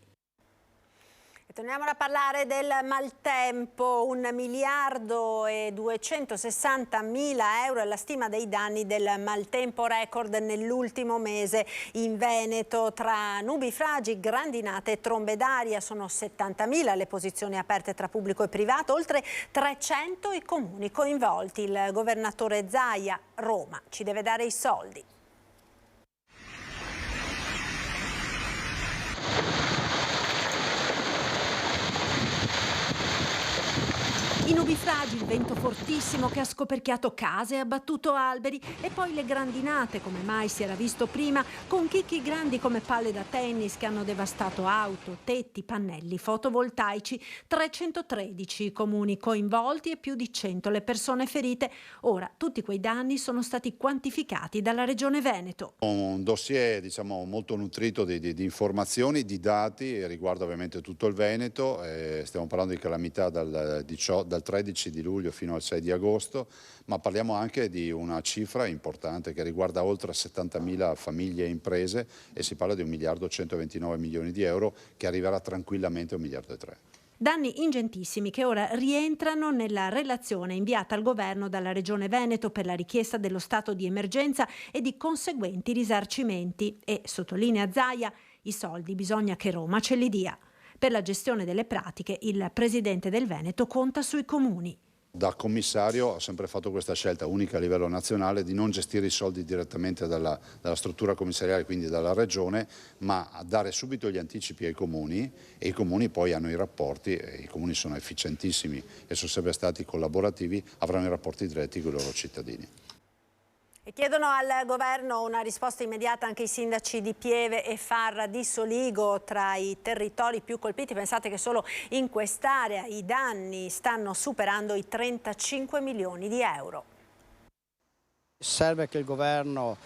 Torniamo a parlare del maltempo. 1.260.000 euro è la stima dei danni del maltempo record nell'ultimo mese in Veneto. Tra nubi fragi, grandinate e trombe d'aria sono 70.000 le posizioni aperte tra pubblico e privato, oltre 300 i comuni coinvolti. Il governatore Zaia, Roma, ci deve dare i soldi. I nubifragi, il vento fortissimo che ha scoperchiato case e abbattuto alberi, e poi le grandinate come mai si era visto prima, con chicchi grandi come palle da tennis che hanno devastato auto, tetti, pannelli fotovoltaici. 313 i comuni coinvolti e più di 100 le persone ferite. Ora tutti quei danni sono stati quantificati dalla Regione Veneto. Un dossier molto nutrito di informazioni, di dati riguardo ovviamente tutto il Veneto. Stiamo parlando di calamità dal 13 di luglio fino al 6 di agosto, ma parliamo anche di una cifra importante che riguarda oltre 70.000 famiglie e imprese, e si parla di 1.129 milioni di euro che arriverà tranquillamente a 1,3 miliardi. Danni ingentissimi che ora rientrano nella relazione inviata al governo dalla Regione Veneto per la richiesta dello stato di emergenza e di conseguenti risarcimenti. E, sottolinea Zaia, i soldi bisogna che Roma ce li dia. Per la gestione delle pratiche il presidente del Veneto conta sui comuni. Da commissario ho sempre fatto questa scelta unica a livello nazionale di non gestire i soldi direttamente dalla struttura commissariale, quindi dalla regione, ma a dare subito gli anticipi ai comuni, e i comuni poi hanno i rapporti, e i comuni sono efficientissimi e sono sempre stati collaborativi, avranno i rapporti diretti con i loro cittadini. E chiedono al governo una risposta immediata anche i sindaci di Pieve e Farra di Soligo, tra i territori più colpiti. Pensate che solo in quest'area i danni stanno superando i 35 milioni di euro. Serve che il governo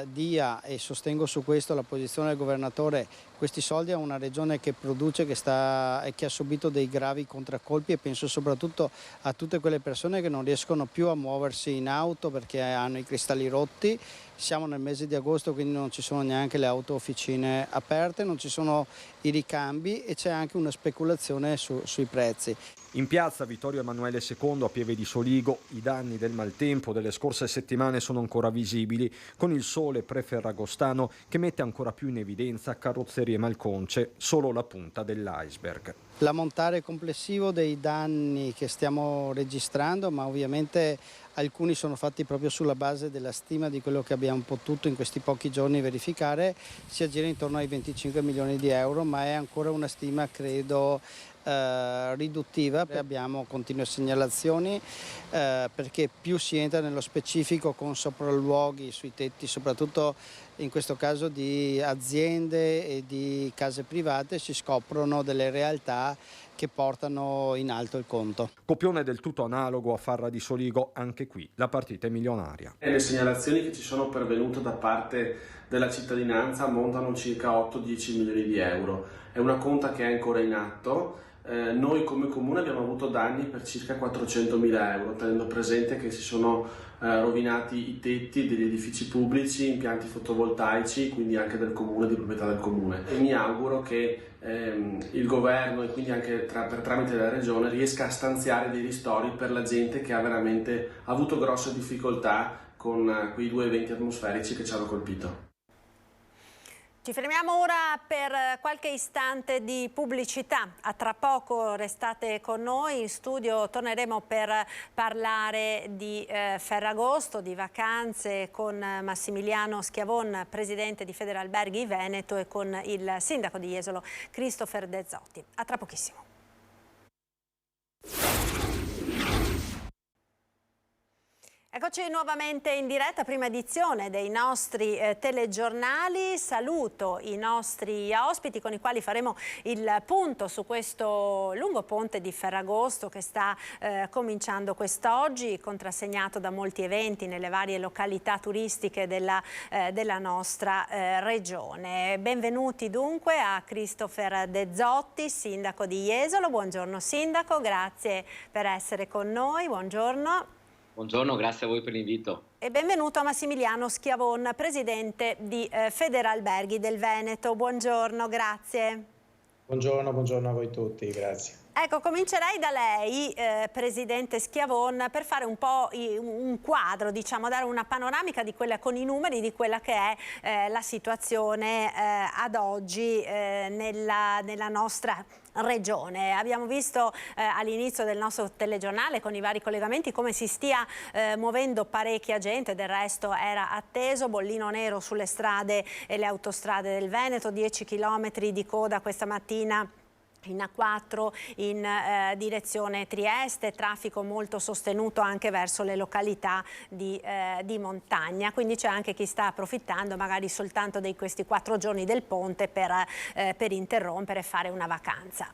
dia, e sostengo su questo la posizione del governatore, questi soldi a una regione che produce, che ha subito dei gravi contraccolpi, e penso soprattutto a tutte quelle persone che non riescono più a muoversi in auto perché hanno i cristalli rotti. Siamo nel mese di agosto, quindi non ci sono neanche le auto officine aperte, non ci sono i ricambi e c'è anche una speculazione sui prezzi. In piazza Vittorio Emanuele II a Pieve di Soligo i danni del maltempo delle scorse settimane sono ancora visibili, con il sole pre-ferragostano che mette ancora più in evidenza carrozzerie malconce, solo la punta dell'iceberg. L'ammontare complessivo dei danni che stiamo registrando, ma ovviamente alcuni sono fatti proprio sulla base della stima di quello che abbiamo potuto in questi pochi giorni verificare, si aggira intorno ai 25 milioni di euro, ma è ancora una stima credo riduttiva. Abbiamo continue segnalazioni perché più si entra nello specifico con sopralluoghi sui tetti, soprattutto in questo caso di aziende e di case private, si scoprono delle realtà che portano in alto il conto. Copione del tutto analogo a Farra di Soligo, anche qui la partita è milionaria. Le segnalazioni che ci sono pervenute da parte della cittadinanza ammontano circa 8-10 milioni di euro. È una conta che è ancora in atto. Noi come comune abbiamo avuto danni per circa 400.000 euro, tenendo presente che si sono rovinati i tetti degli edifici pubblici, impianti fotovoltaici, quindi anche del comune, di proprietà del comune. E mi auguro che il governo, e quindi anche per tramite della regione, riesca a stanziare dei ristori per la gente che ha veramente avuto grosse difficoltà con quei 2 eventi atmosferici che ci hanno colpito. Ci fermiamo ora per qualche istante di pubblicità. A tra poco restate con noi. In studio torneremo per parlare di Ferragosto, di vacanze, con Massimiliano Schiavon, presidente di Federalberghi Veneto, e con il sindaco di Jesolo, Christopher De Zotti. A tra pochissimo. Eccoci nuovamente in diretta, prima edizione dei nostri telegiornali. Saluto i nostri ospiti con i quali faremo il punto su questo lungo ponte di Ferragosto che sta cominciando quest'oggi, contrassegnato da molti eventi nelle varie località turistiche della nostra regione. Benvenuti dunque a Christopher De Zotti, sindaco di Jesolo. Buongiorno sindaco, grazie per essere con noi. Buongiorno. Buongiorno, grazie a voi per l'invito. E benvenuto a Massimiliano Schiavon, presidente di Federalberghi del Veneto. Buongiorno, grazie. Buongiorno a voi tutti, grazie. Ecco, comincerei da lei, presidente Schiavon, per fare un po' un quadro, diciamo, dare una panoramica di quella, con i numeri, di quella che è la situazione ad oggi nella nostra regione. Abbiamo visto all'inizio del nostro telegiornale con i vari collegamenti come si stia muovendo parecchia gente, del resto era atteso, bollino nero sulle strade e le autostrade del Veneto, 10 chilometri di coda questa mattina in A4 in direzione Trieste, traffico molto sostenuto anche verso le località di montagna, quindi c'è anche chi sta approfittando magari soltanto di questi 4 giorni del ponte per interrompere e fare una vacanza.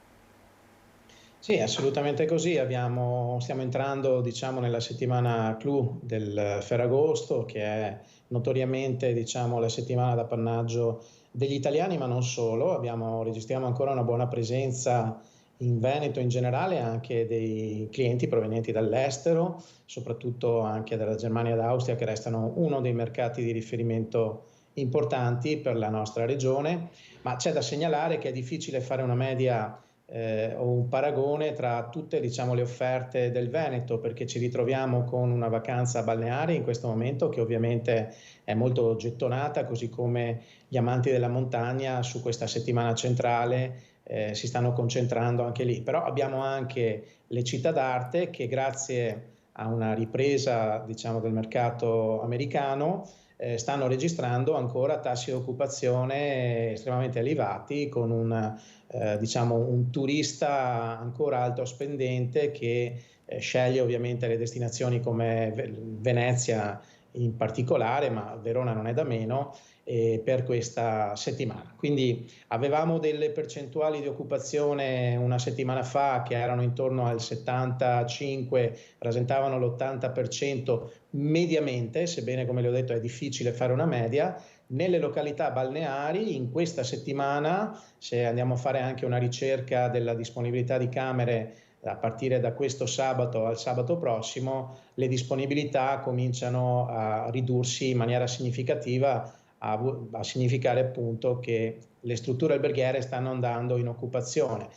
Sì, assolutamente così. Stiamo entrando, diciamo, nella settimana clou del Ferragosto, che è notoriamente, diciamo, la settimana d'appannaggio degli italiani, ma non solo. Registriamo ancora una buona presenza in Veneto in generale, anche dei clienti provenienti dall'estero, soprattutto anche dalla Germania e d'Austria, che restano uno dei mercati di riferimento importanti per la nostra regione. Ma c'è da segnalare che è difficile fare una media o un paragone tra tutte, diciamo, le offerte del Veneto, perché ci ritroviamo con una vacanza balneare in questo momento che ovviamente è molto gettonata, così come gli amanti della montagna su questa settimana centrale si stanno concentrando anche lì. Però abbiamo anche le città d'arte che, grazie a una ripresa, diciamo, del mercato americano, stanno registrando ancora tassi di occupazione estremamente elevati, con un turista ancora alto spendente che sceglie ovviamente le destinazioni come Venezia in particolare, ma Verona non è da meno, per questa settimana. Quindi avevamo delle percentuali di occupazione una settimana fa che erano intorno al 75, rasentavano l'80% mediamente, sebbene, come le ho detto, è difficile fare una media. Nelle località balneari in questa settimana, se andiamo a fare anche una ricerca della disponibilità di camere a partire da questo sabato al sabato prossimo, le disponibilità cominciano a ridursi in maniera significativa, a significare appunto che le strutture alberghiere stanno andando in occupazione.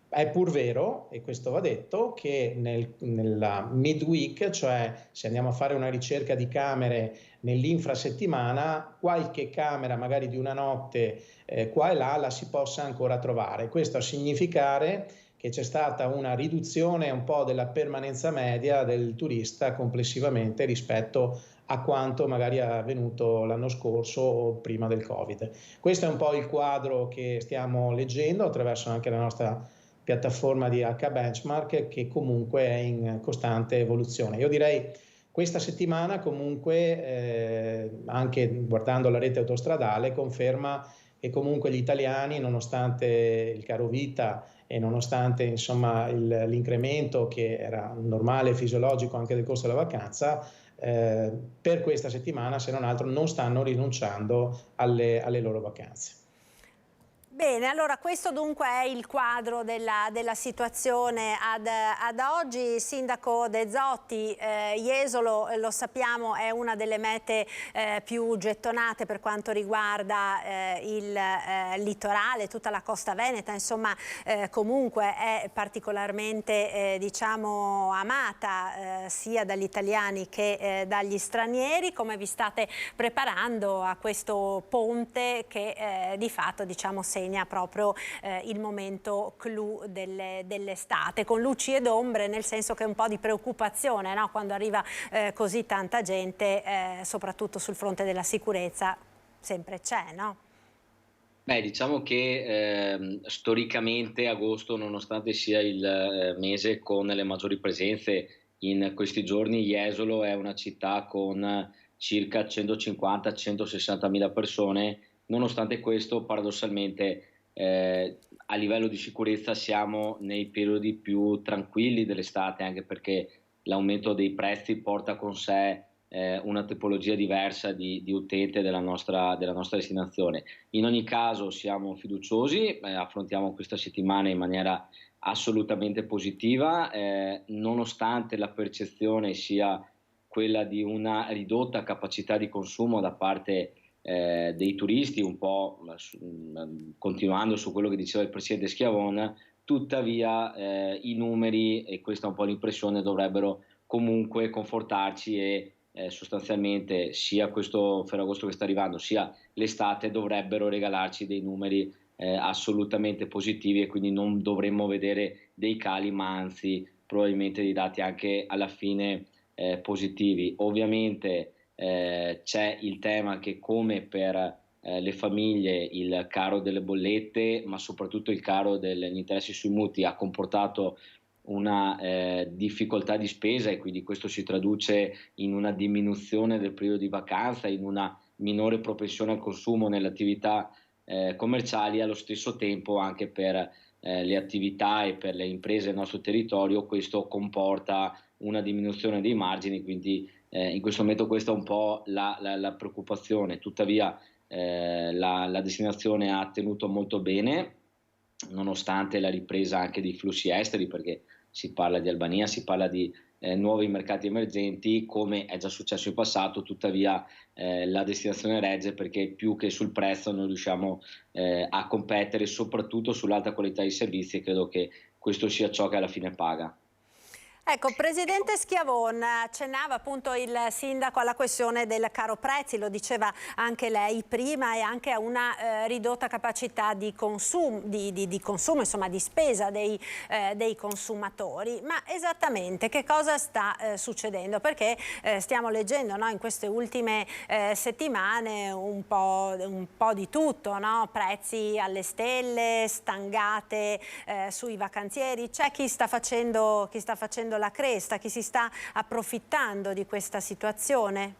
È pur vero, e questo va detto, che nella midweek, cioè se andiamo a fare una ricerca di camere nell'infrasettimana, qualche camera magari di una notte qua e là la si possa ancora trovare. Questo a significare che c'è stata una riduzione un po' della permanenza media del turista complessivamente rispetto a quanto magari è avvenuto l'anno scorso o prima del Covid. Questo è un po' il quadro che stiamo leggendo attraverso anche la nostra piattaforma di H-Benchmark, che comunque è in costante evoluzione. Io direi questa settimana comunque, anche guardando la rete autostradale, conferma che comunque gli italiani, nonostante il caro vita e nonostante insomma l'incremento che era normale e fisiologico anche del costo della vacanza, per questa settimana, se non altro, non stanno rinunciando alle loro vacanze. Bene, allora questo dunque è il quadro della situazione ad oggi. Sindaco De Zotti, Jesolo, lo sappiamo, è una delle mete più gettonate per quanto riguarda il litorale, tutta la costa veneta, insomma comunque è particolarmente diciamo amata sia dagli italiani che dagli stranieri. Come vi state preparando a questo ponte che di fatto, diciamo, segna proprio il momento clou dell'estate, con luci ed ombre, nel senso che è un po' di preoccupazione, no? Quando arriva così tanta gente, soprattutto sul fronte della sicurezza, sempre c'è, no? Beh, diciamo che storicamente agosto, nonostante sia il mese con le maggiori presenze, in questi giorni Jesolo è una città con circa 150-160 mila persone. Nonostante questo, paradossalmente, a livello di sicurezza siamo nei periodi più tranquilli dell'estate, anche perché l'aumento dei prezzi porta con sé una tipologia diversa di utente della nostra destinazione. In ogni caso siamo fiduciosi, affrontiamo questa settimana in maniera assolutamente positiva, nonostante la percezione sia quella di una ridotta capacità di consumo da parte dei turisti, un po' continuando su quello che diceva il presidente Schiavon. Tuttavia i numeri, e questa è un po' l'impressione, dovrebbero comunque confortarci e sostanzialmente sia questo Ferragosto che sta arrivando sia l'estate dovrebbero regalarci dei numeri assolutamente positivi, e quindi non dovremmo vedere dei cali, ma anzi probabilmente dei dati anche alla fine positivi. Ovviamente c'è il tema che, come per le famiglie il caro delle bollette, ma soprattutto il caro degli interessi sui mutui ha comportato una difficoltà di spesa, e quindi questo si traduce in una diminuzione del periodo di vacanza, in una minore propensione al consumo nelle attività commerciali. Allo stesso tempo anche per le attività e per le imprese del nostro territorio questo comporta una diminuzione dei margini, quindi in questo momento questa è un po' la preoccupazione. Tuttavia la destinazione ha tenuto molto bene nonostante la ripresa anche dei flussi esteri, perché si parla di Albania, si parla di nuovi mercati emergenti, come è già successo in passato. Tuttavia la destinazione regge, perché più che sul prezzo noi riusciamo a competere soprattutto sull'alta qualità dei servizi, e credo che questo sia ciò che alla fine paga. Ecco, Presidente Schiavon, accennava appunto il Sindaco alla questione del caro prezzi, lo diceva anche lei prima, e anche a una ridotta capacità di consumo, insomma di spesa dei consumatori. Ma esattamente che cosa sta succedendo? Perché stiamo leggendo, no, in queste ultime settimane un po' di tutto, no? Prezzi alle stelle, stangate sui vacanzieri. C'è chi sta facendo la cresta, chi si sta approfittando di questa situazione?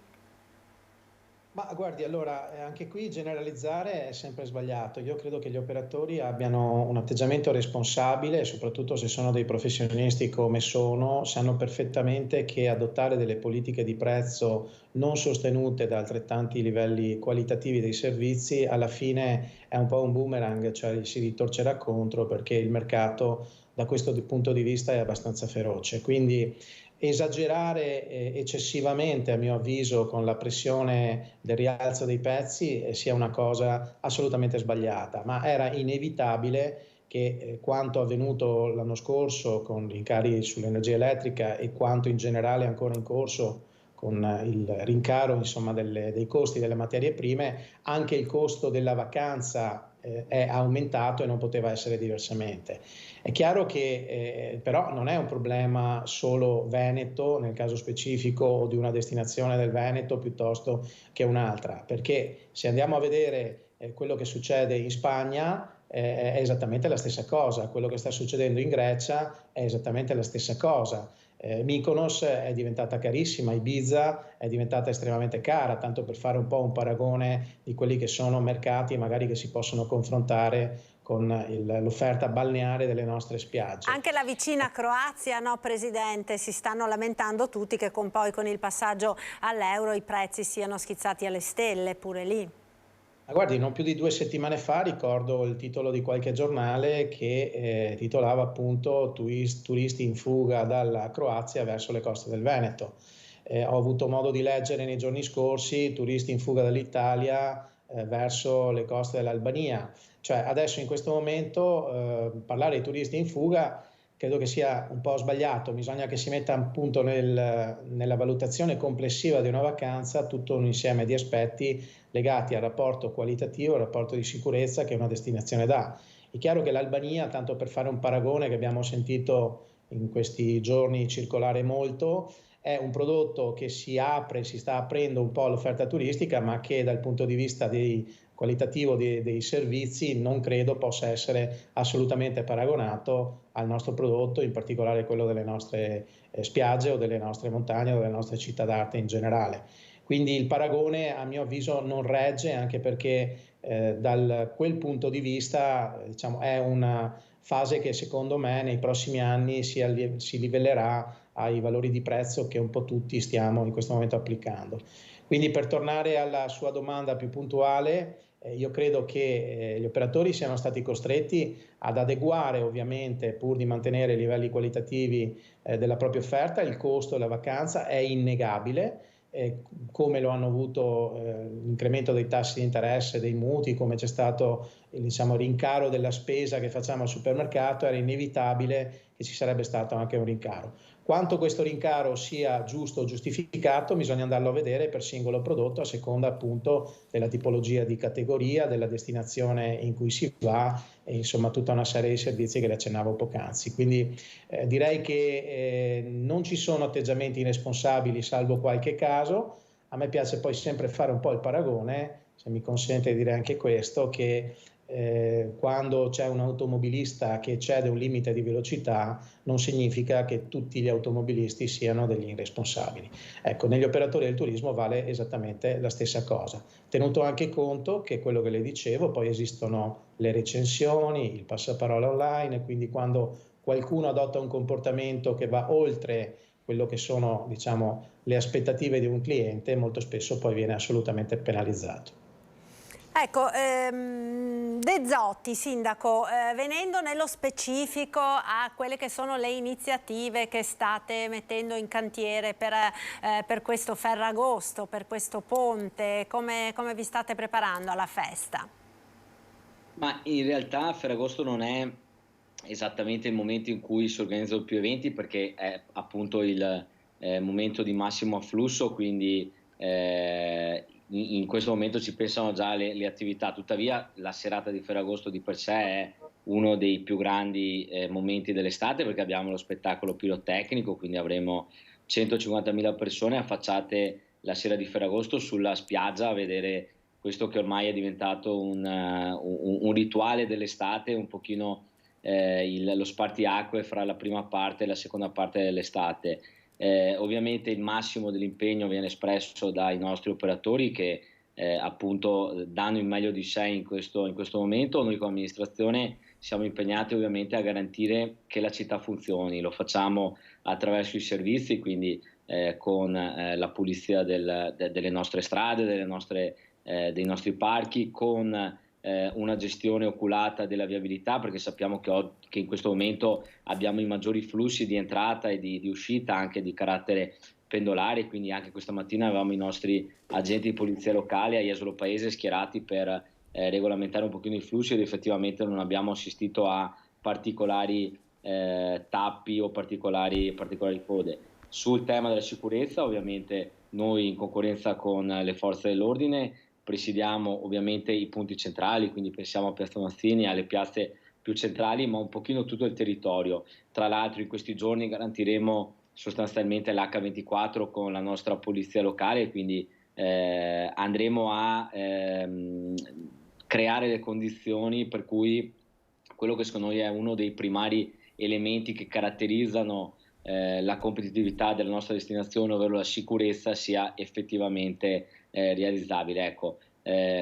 Ma guardi, allora anche qui generalizzare è sempre sbagliato. Io credo che gli operatori abbiano un atteggiamento responsabile, soprattutto se sono dei professionisti come sono, sanno perfettamente che adottare delle politiche di prezzo non sostenute da altrettanti livelli qualitativi dei servizi alla fine è un po' un boomerang, cioè si ritorcerà contro, perché il mercato da questo punto di vista è abbastanza feroce. Quindi esagerare eccessivamente, a mio avviso, con la pressione del rialzo dei prezzi sia una cosa assolutamente sbagliata, ma era inevitabile che quanto avvenuto l'anno scorso con rincari sull'energia elettrica e quanto in generale ancora in corso con il rincaro, insomma, dei costi delle materie prime, anche il costo della vacanza è aumentato e non poteva essere diversamente. È chiaro che però non è un problema solo veneto, nel caso specifico, o di una destinazione del Veneto piuttosto che un'altra, perché se andiamo a vedere quello che succede in Spagna è esattamente la stessa cosa, quello che sta succedendo in Grecia è esattamente la stessa cosa. Mykonos è diventata carissima, Ibiza è diventata estremamente cara, tanto per fare un po' un paragone di quelli che sono mercati magari che si possono confrontare con l'offerta balneare delle nostre spiagge. Anche la vicina Croazia, no, Presidente? Si stanno lamentando tutti che poi con il passaggio all'euro i prezzi siano schizzati alle stelle pure lì. Guardi, non più di 2 settimane fa ricordo il titolo di qualche giornale che titolava appunto turisti in fuga dalla Croazia verso le coste del Veneto. Ho avuto modo di leggere nei giorni scorsi turisti in fuga dall'Italia verso le coste dell'Albania. Cioè adesso in questo momento parlare di turisti in fuga credo che sia un po' sbagliato, bisogna che si metta appunto nella valutazione complessiva di una vacanza tutto un insieme di aspetti legati al rapporto qualitativo, al rapporto di sicurezza che una destinazione dà. È chiaro che l'Albania, tanto per fare un paragone che abbiamo sentito in questi giorni circolare molto, è un prodotto che si sta aprendo un po' all'offerta turistica, ma che dal punto di vista qualitativo dei servizi non credo possa essere assolutamente paragonato al nostro prodotto, in particolare quello delle nostre spiagge o delle nostre montagne o delle nostre città d'arte in generale. Quindi il paragone a mio avviso non regge, anche perché da quel punto di vista diciamo, è una fase che secondo me nei prossimi anni si livellerà ai valori di prezzo che un po' tutti stiamo in questo momento applicando. Quindi per tornare alla sua domanda più puntuale, io credo che gli operatori siano stati costretti ad adeguare ovviamente, pur di mantenere i livelli qualitativi della propria offerta. Il costo della vacanza è innegabile, come lo hanno avuto l'incremento dei tassi di interesse, dei mutui, come c'è stato il rincaro della spesa che facciamo al supermercato, era inevitabile che ci sarebbe stato anche un rincaro. Quanto questo rincaro sia giusto o giustificato bisogna andarlo a vedere per singolo prodotto a seconda appunto della tipologia di categoria, della destinazione in cui si va e insomma tutta una serie di servizi che le accennavo poc'anzi. Quindi direi che non ci sono atteggiamenti irresponsabili salvo qualche caso. A me piace poi sempre fare un po' il paragone se mi consente di dire anche questo, che quando c'è un automobilista che eccede un limite di velocità non significa che tutti gli automobilisti siano degli irresponsabili. Ecco, negli operatori del turismo vale esattamente la stessa cosa, tenuto anche conto che quello che le dicevo, poi esistono le recensioni, il passaparola online, quindi quando qualcuno adotta un comportamento che va oltre quello che sono, diciamo, le aspettative di un cliente, molto spesso poi viene assolutamente penalizzato. Ecco, De Zotti, sindaco, venendo nello specifico a quelle che sono le iniziative che state mettendo in cantiere per questo Ferragosto, per questo ponte, come vi state preparando alla festa? Ma in realtà Ferragosto non è esattamente il momento in cui si organizzano più eventi, perché è appunto il momento di massimo afflusso, quindi in questo momento ci pensano già le attività. Tuttavia la serata di Ferragosto di per sé è uno dei più grandi momenti dell'estate, perché abbiamo lo spettacolo pirotecnico, quindi avremo 150.000 persone affacciate la sera di Ferragosto sulla spiaggia a vedere questo che ormai è diventato un rituale dell'estate, un pochino lo spartiacque fra la prima parte e la seconda parte dell'estate. Ovviamente il massimo dell'impegno viene espresso dai nostri operatori che appunto danno il meglio di sé in questo momento. Noi come amministrazione siamo impegnati ovviamente a garantire che la città funzioni, lo facciamo attraverso i servizi, quindi con la pulizia delle nostre strade, dei nostri parchi, con una gestione oculata della viabilità, perché sappiamo che in questo momento abbiamo i maggiori flussi di entrata e di uscita anche di carattere pendolare, quindi anche questa mattina avevamo i nostri agenti di polizia locale a Jesolo Paese schierati per regolamentare un pochino i flussi, ed effettivamente non abbiamo assistito a particolari tappi o particolari code. Sul tema della sicurezza, ovviamente noi in concorrenza con le forze dell'ordine presidiamo ovviamente i punti centrali, quindi pensiamo a Piazza Mazzini, alle piazze più centrali, ma un pochino tutto il territorio. Tra l'altro in questi giorni garantiremo sostanzialmente l'H24 con la nostra polizia locale, quindi andremo a creare le condizioni per cui quello che secondo noi è uno dei primari elementi che caratterizzano la competitività della nostra destinazione, ovvero la sicurezza, sia effettivamente realizzabile. Ecco,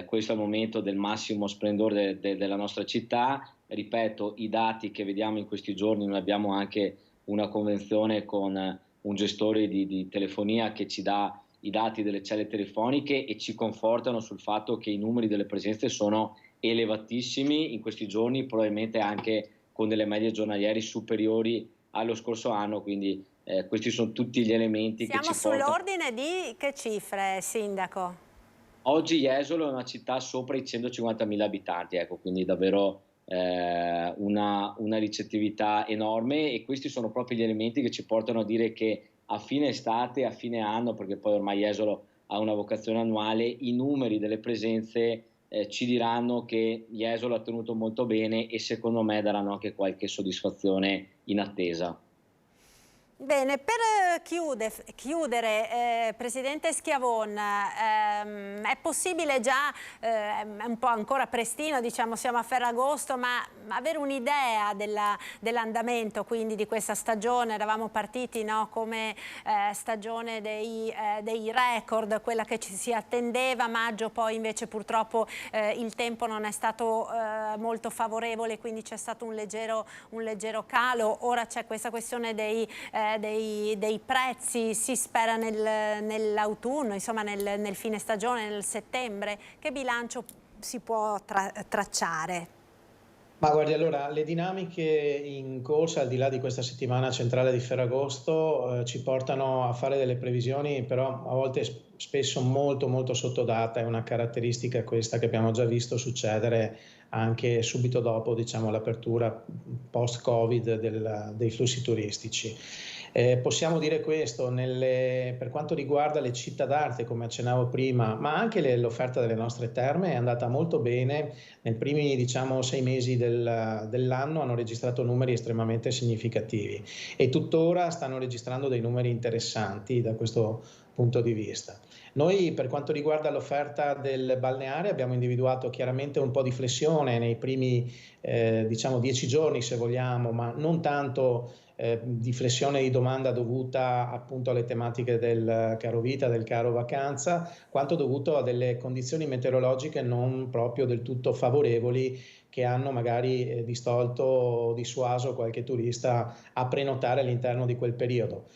questo è il momento del massimo splendore della nostra città. Ripeto, i dati che vediamo in questi giorni, noi abbiamo anche una convenzione con un gestore di telefonia che ci dà i dati delle celle telefoniche e ci confortano sul fatto che i numeri delle presenze sono elevatissimi in questi giorni, probabilmente anche con delle medie giornaliere superiori allo scorso anno, quindi questi sono tutti gli elementi che ci portano. Siamo sull'ordine di che cifre, sindaco? Oggi Jesolo è una città sopra i 150.000 abitanti, ecco, quindi davvero una ricettività enorme, e questi sono proprio gli elementi che ci portano a dire che a fine estate, a fine anno, perché poi ormai Jesolo ha una vocazione annuale, i numeri delle presenze ci diranno che Jesolo ha tenuto molto bene, e secondo me daranno anche qualche soddisfazione in attesa. Bene, per chiudere, Presidente Schiavon, è possibile già, è un po' ancora prestino, diciamo, siamo a Ferragosto, ma avere un'idea dell'andamento quindi di questa stagione? Eravamo partiti, no, come stagione dei record, quella che ci si attendeva. Maggio poi invece purtroppo il tempo non è stato molto favorevole, quindi c'è stato un leggero calo. Ora c'è questa questione dei prezzi, si spera nell'autunno, insomma nel fine stagione, nel settembre. Che bilancio si può tracciare? Ma guardi, allora, le dinamiche in corsa, al di là di questa settimana centrale di Ferragosto, ci portano a fare delle previsioni, però a volte spesso molto sottodata. È una caratteristica questa che abbiamo già visto succedere anche subito dopo, diciamo, l'apertura post-Covid dei flussi turistici. Possiamo dire questo per quanto riguarda le città d'arte, come accennavo prima, ma anche l'offerta delle nostre terme è andata molto bene. Nei primi, diciamo, 6 mesi dell'anno hanno registrato numeri estremamente significativi, e tuttora stanno registrando dei numeri interessanti da questo punto di vista. Noi, per quanto riguarda l'offerta del balneare, abbiamo individuato chiaramente un po' di flessione nei primi 10 giorni, se vogliamo, ma non tanto di flessione di domanda dovuta appunto alle tematiche del caro vita, del caro vacanza, quanto dovuto a delle condizioni meteorologiche non proprio del tutto favorevoli, che hanno magari distolto o dissuaso qualche turista a prenotare all'interno di quel periodo.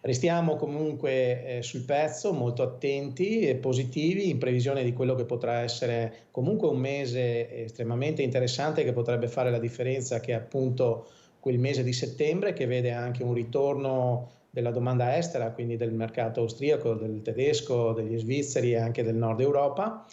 Restiamo comunque sul pezzo, molto attenti e positivi in previsione di quello che potrà essere comunque un mese estremamente interessante, che potrebbe fare la differenza, che è appunto quel mese di settembre, che vede anche un ritorno della domanda estera, quindi del mercato austriaco, del tedesco, degli svizzeri e anche del nord Europa,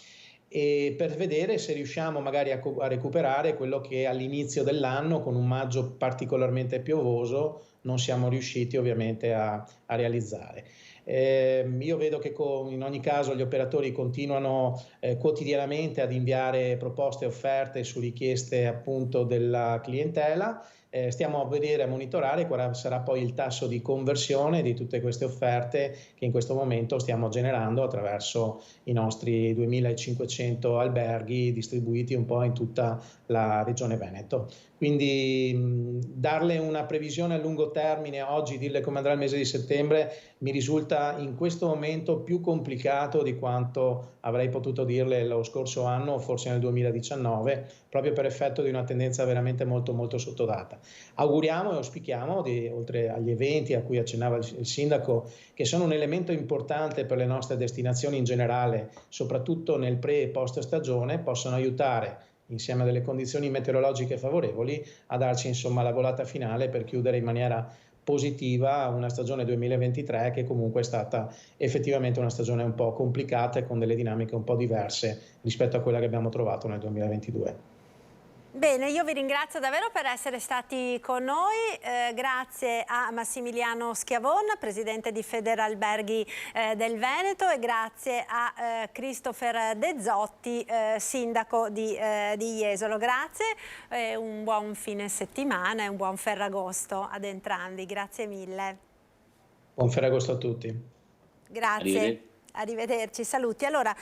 e per vedere se riusciamo magari a recuperare quello che all'inizio dell'anno, con un maggio particolarmente piovoso, non siamo riusciti ovviamente a realizzare. Io vedo che in ogni caso gli operatori continuano quotidianamente ad inviare proposte e offerte su richieste appunto della clientela. Stiamo a vedere, a monitorare quale sarà poi il tasso di conversione di tutte queste offerte che in questo momento stiamo generando attraverso i nostri 2500 alberghi distribuiti un po' in tutta la regione Veneto. Quindi darle una previsione a lungo termine oggi, dirle come andrà il mese di settembre, mi risulta in questo momento più complicato di quanto avrei potuto dirle lo scorso anno, forse nel 2019, proprio per effetto di una tendenza veramente molto molto sottodata. Auguriamo e auspichiamo, oltre agli eventi a cui accennava il sindaco, che sono un elemento importante per le nostre destinazioni in generale, soprattutto nel pre e post stagione, possano aiutare, insieme a delle condizioni meteorologiche favorevoli, a darci insomma la volata finale per chiudere in maniera positiva una stagione 2023 che comunque è stata effettivamente una stagione un po' complicata e con delle dinamiche un po' diverse rispetto a quella che abbiamo trovato nel 2022. Bene, io vi ringrazio davvero per essere stati con noi, grazie a Massimiliano Schiavon, presidente di Federalberghi del Veneto, e grazie a Christopher De Zotti, sindaco di Jesolo. Grazie, un buon fine settimana e un buon Ferragosto ad entrambi, grazie mille. Buon Ferragosto a tutti. Grazie. Arrivederci, saluti. Allora,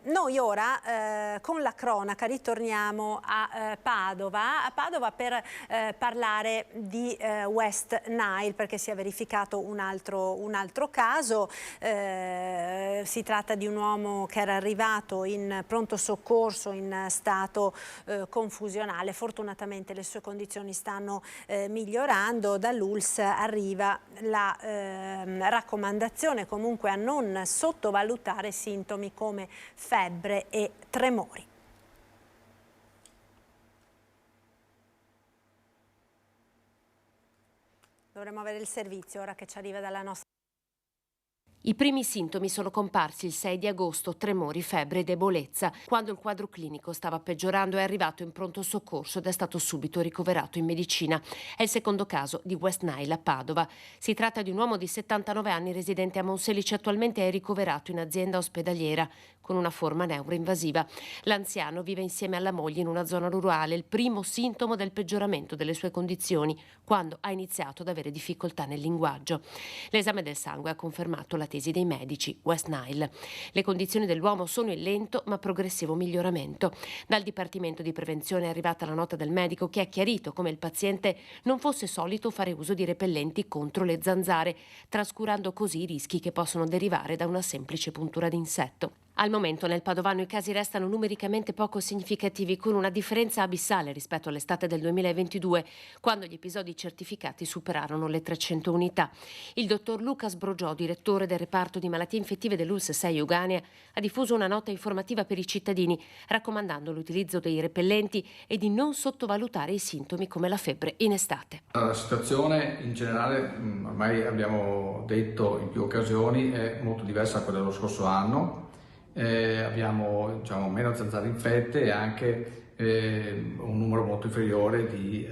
noi ora con la cronaca ritorniamo a Padova per parlare di West Nile, perché si è verificato un altro caso. Si tratta di un uomo che era arrivato in pronto soccorso in stato confusionale. Fortunatamente le sue condizioni stanno migliorando. Dall'ULSS arriva la raccomandazione comunque a non sottovalutare sintomi come febbre e tremori. Dovremmo avere il servizio ora che ci arriva dalla nostra. I primi sintomi sono comparsi il 6 di agosto, tremori, febbre e debolezza. Quando il quadro clinico stava peggiorando è arrivato in pronto soccorso ed è stato subito ricoverato in medicina. È il secondo caso di West Nile a Padova. Si tratta di un uomo di 79 anni residente a Monselice, attualmente è ricoverato in azienda ospedaliera con una forma neuroinvasiva. L'anziano vive insieme alla moglie in una zona rurale, il primo sintomo del peggioramento delle sue condizioni, quando ha iniziato ad avere difficoltà nel linguaggio. L'esame del sangue ha confermato la tesi dei medici West Nile. Le condizioni dell'uomo sono in lento ma progressivo miglioramento. Dal Dipartimento di Prevenzione è arrivata la nota del medico che ha chiarito come il paziente non fosse solito fare uso di repellenti contro le zanzare, trascurando così i rischi che possono derivare da una semplice puntura di insetto. Al momento nel Padovano i casi restano numericamente poco significativi, con una differenza abissale rispetto all'estate del 2022, quando gli episodi certificati superarono le 300 unità. Il dottor Luca Sbrogiò, direttore del reparto di malattie infettive dell'ULSS 6 Euganea, ha diffuso una nota informativa per i cittadini, raccomandando l'utilizzo dei repellenti e di non sottovalutare i sintomi come la febbre in estate. La situazione in generale, ormai abbiamo detto in più occasioni, è molto diversa da quella dello scorso anno. Abbiamo meno zanzare infette e anche un numero molto inferiore di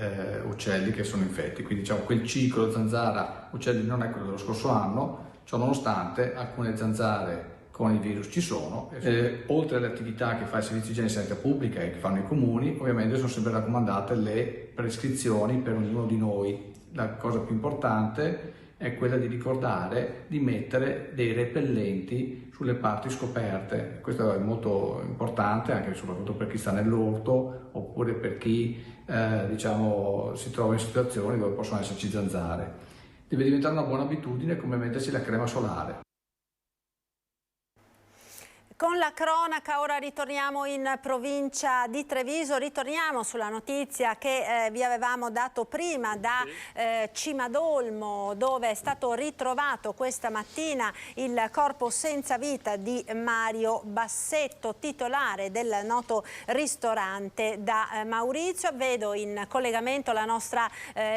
uccelli che sono infetti, quindi quel ciclo zanzara uccelli non è quello dello scorso anno. Ciò nonostante alcune zanzare con il virus ci sono. Oltre alle attività che fa il Servizio di Igiene e Sanità Pubblica e che fanno i comuni, ovviamente sono sempre raccomandate le prescrizioni per ognuno di noi. La cosa più importante è quella di ricordare di mettere dei repellenti sulle parti scoperte. Questo è molto importante anche e soprattutto per chi sta nell'orto oppure per chi si trova in situazioni dove possono esserci zanzare. Deve diventare una buona abitudine come mettersi la crema solare. Con la cronaca ora ritorniamo in provincia di Treviso, ritorniamo sulla notizia che vi avevamo dato prima da Cimadolmo, dove è stato ritrovato questa mattina il corpo senza vita di Mario Bassetto, titolare del noto ristorante da Maurizio. Vedo in collegamento la nostra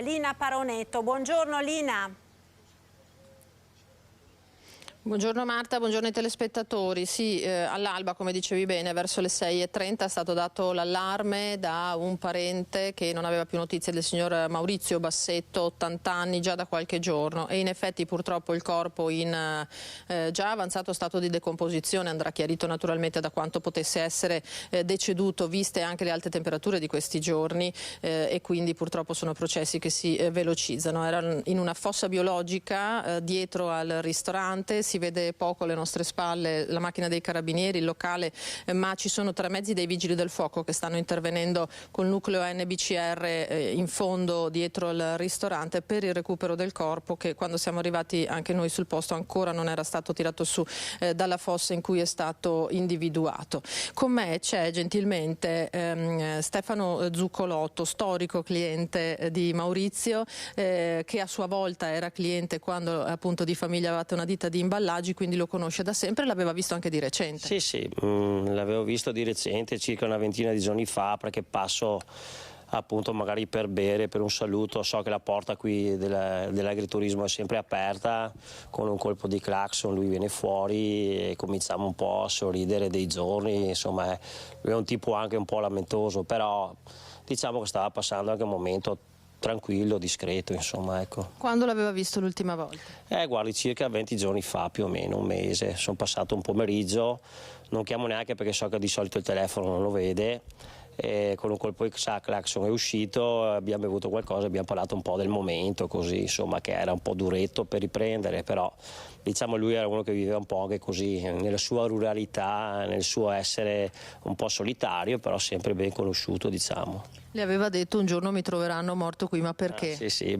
Lina Paronetto. Buongiorno Lina. Buongiorno Marta, buongiorno ai telespettatori. Sì, all'alba, come dicevi bene, verso le 6:30 è stato dato l'allarme da un parente che non aveva più notizie del signor Maurizio Bassetto, 80 anni, già da qualche giorno, e in effetti purtroppo il corpo in già avanzato stato di decomposizione, andrà chiarito naturalmente da quanto potesse essere deceduto, viste anche le alte temperature di questi giorni, e quindi purtroppo sono processi che si velocizzano. Era in una fossa biologica dietro al ristorante. Si vede poco alle nostre spalle la macchina dei carabinieri, il locale, ma ci sono 3 mezzi dei vigili del fuoco che stanno intervenendo col nucleo NBCR in fondo dietro al ristorante per il recupero del corpo, che quando siamo arrivati anche noi sul posto ancora non era stato tirato su dalla fossa in cui è stato individuato. Con me c'è gentilmente Stefano Zuccolotto, storico cliente di Maurizio, che a sua volta era cliente quando appunto di famiglia avevate una ditta di imballaggi, quindi lo conosce da sempre, l'aveva visto anche di recente. Sì, l'avevo visto di recente, circa una ventina di giorni fa, perché passo appunto magari per bere, per un saluto. So che la porta qui dell'agriturismo è sempre aperta, con un colpo di clacson lui viene fuori e cominciamo un po' a sorridere dei giorni. Insomma, lui è un tipo anche un po' lamentoso, però diciamo che stava passando anche un momento tranquillo, discreto, insomma, ecco. Quando l'aveva visto l'ultima volta? Guardi, circa 20 giorni fa, più o meno, un mese. Sono passato un pomeriggio, non chiamo neanche perché so che di solito il telefono non lo vede. Con un colpo di clacson è uscito, abbiamo bevuto qualcosa, abbiamo parlato un po' del momento, così, insomma, che era un po' duretto per riprendere, però diciamo lui era uno che viveva un po' anche così, nella sua ruralità, nel suo essere un po' solitario, però sempre ben conosciuto, diciamo. Le aveva detto un giorno mi troveranno morto qui, ma perché? Sì,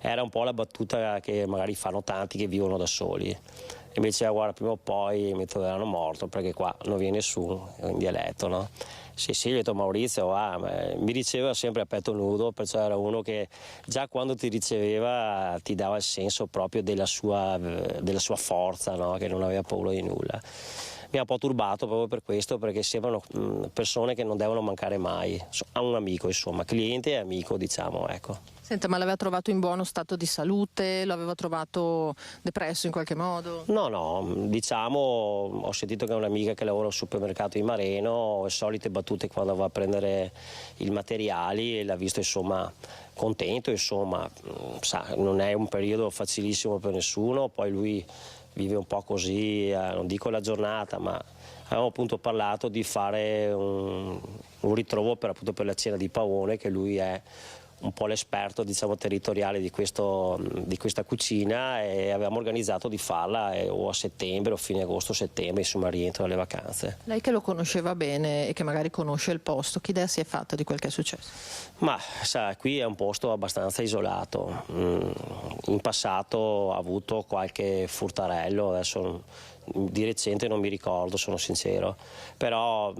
era un po' la battuta che magari fanno tanti che vivono da soli. Invece guarda, prima o poi mi troveranno morto perché qua non viene nessuno, in dialetto, no? Sì, gli ho detto Maurizio, mi riceveva sempre a petto nudo, perciò era uno che già quando ti riceveva ti dava il senso proprio della sua forza, no? Che non aveva paura di nulla. Mi ha un po' turbato proprio per questo, perché sembrano persone che non devono mancare mai a un amico, insomma, cliente e amico, diciamo, ecco. Senta, ma l'aveva trovato in buono stato di salute? Lo aveva trovato depresso in qualche modo? No, diciamo, ho sentito che è un'amica che lavora al supermercato di Mareno, le solite battute quando va a prendere i materiali, e l'ha visto, insomma, contento, insomma, non è un periodo facilissimo per nessuno, poi lui vive un po' così, non dico la giornata, ma avevamo appunto parlato di fare un ritrovo appunto per la cena di Pavone, che lui è un po' l'esperto, diciamo, territoriale di questa cucina, e avevamo organizzato di farla o a settembre o fine agosto-settembre, insomma, rientro dalle vacanze. Lei che lo conosceva bene e che magari conosce il posto, che idea si è fatta di quel che è successo? Ma sa, qui è un posto abbastanza isolato. In passato ha avuto qualche furtarello, adesso di recente non mi ricordo, sono sincero, però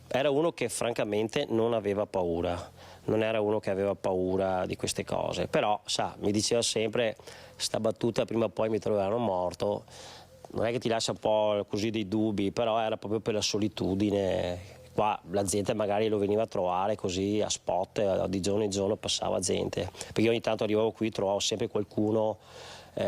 era uno che francamente non aveva paura. Non era uno che aveva paura di queste cose, però mi diceva sempre sta battuta prima o poi mi troveranno morto. Non è che ti lascia un po' così dei dubbi, però era proprio per la solitudine. Qua la gente magari lo veniva a trovare così a spot, di giorno in giorno passava gente, perché ogni tanto arrivavo qui, trovavo sempre qualcuno,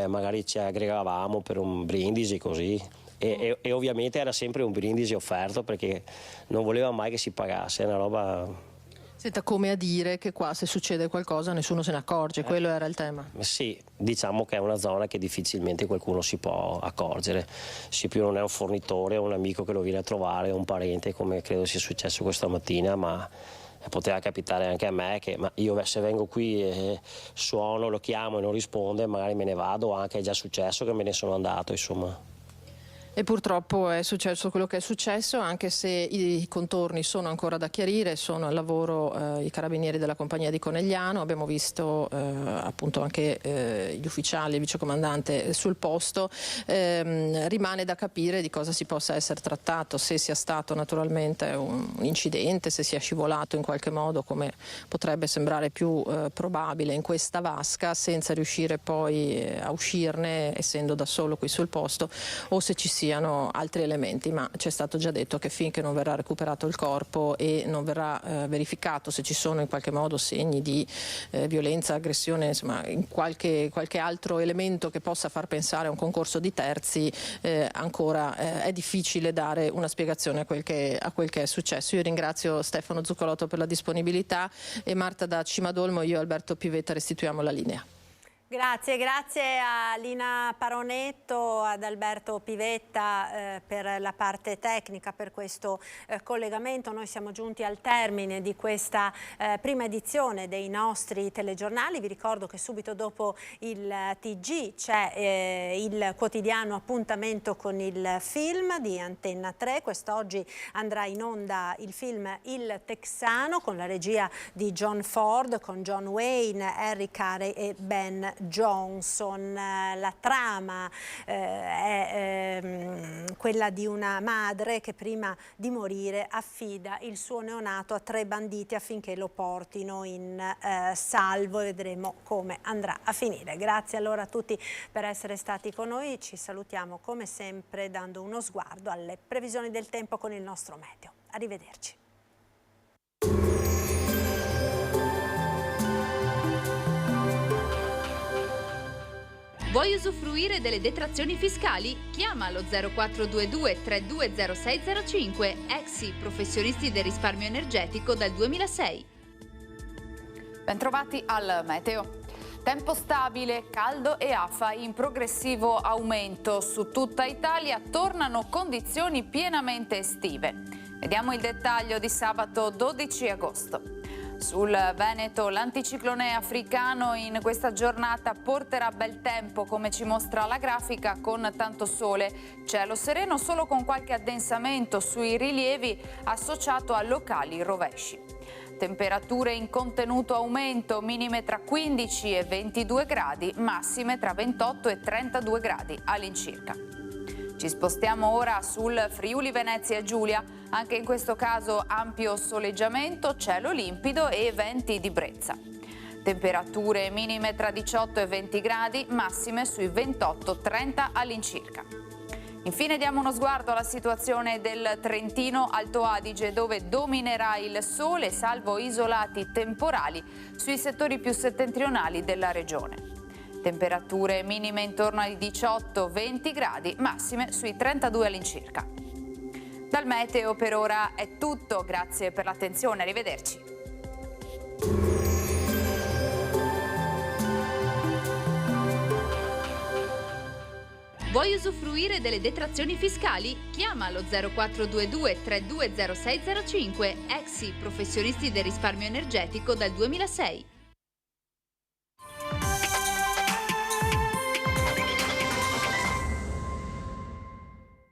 magari ci aggregavamo per un brindisi così. E ovviamente era sempre un brindisi offerto, perché non voleva mai che si pagasse, è una roba... Senta, come a dire che qua se succede qualcosa nessuno se ne accorge, quello era il tema. Sì, diciamo che è una zona che difficilmente qualcuno si può accorgere, se più non è un fornitore o un amico che lo viene a trovare, un parente, come credo sia successo questa mattina, ma poteva capitare anche a me che io se vengo qui e suono, lo chiamo e non risponde, magari me ne vado, anche è già successo che me ne sono andato, insomma. E purtroppo è successo quello che è successo, anche se i contorni sono ancora da chiarire. Sono al lavoro i carabinieri della compagnia di Conegliano, abbiamo visto appunto anche gli ufficiali, il vicecomandante sul posto. Rimane da capire di cosa si possa essere trattato, se sia stato naturalmente un incidente, se sia scivolato in qualche modo, come potrebbe sembrare più probabile in questa vasca, senza riuscire poi a uscirne, essendo da solo qui sul posto, o se ci siano altri elementi, ma ci è stato già detto che finché non verrà recuperato il corpo e non verrà verificato se ci sono in qualche modo segni di violenza, aggressione, insomma in qualche altro elemento che possa far pensare a un concorso di terzi, ancora è difficile dare una spiegazione a quel che è successo. Io ringrazio Stefano Zuccolotto per la disponibilità e Marta da Cimadolmo. Io e Alberto Pivetta restituiamo la linea. Grazie a Lina Paronetto, ad Alberto Pivetta per la parte tecnica, per questo collegamento. Noi siamo giunti al termine di questa prima edizione dei nostri telegiornali. Vi ricordo che subito dopo il TG c'è il quotidiano Appuntamento con il film di Antenna 3. Quest'oggi andrà in onda il film Il Texano con la regia di John Ford, con John Wayne, Harry Carey e Ben Johnson. La trama è quella di una madre che prima di morire affida il suo neonato a 3 banditi affinché lo portino in salvo, e vedremo come andrà a finire. Grazie allora a tutti per essere stati con noi. Ci salutiamo come sempre dando uno sguardo alle previsioni del tempo con il nostro meteo. Arrivederci. Vuoi usufruire delle detrazioni fiscali? Chiama lo 0422 320605. Exi, professionisti del risparmio energetico dal 2006. Bentrovati al meteo. Tempo stabile, caldo e afa in progressivo aumento. Su tutta Italia tornano condizioni pienamente estive. Vediamo il dettaglio di sabato 12 agosto. Sul Veneto l'anticiclone africano in questa giornata porterà bel tempo, come ci mostra la grafica, con tanto sole, cielo sereno solo con qualche addensamento sui rilievi associato a locali rovesci. Temperature in contenuto aumento, minime tra 15 e 22 gradi, massime tra 28 e 32 gradi all'incirca. Ci spostiamo ora sul Friuli Venezia Giulia, anche in questo caso ampio soleggiamento, cielo limpido e venti di brezza. Temperature minime tra 18 e 20 gradi, massime sui 28-30 all'incirca. Infine diamo uno sguardo alla situazione del Trentino Alto Adige, dove dominerà il sole, salvo isolati temporali sui settori più settentrionali della regione. Temperature minime intorno ai 18-20 gradi, massime sui 32 all'incirca. Dal meteo per ora è tutto, grazie per l'attenzione, arrivederci. Vuoi usufruire delle detrazioni fiscali? Chiama lo 0422 320605. Exi, professionisti del risparmio energetico dal 2006.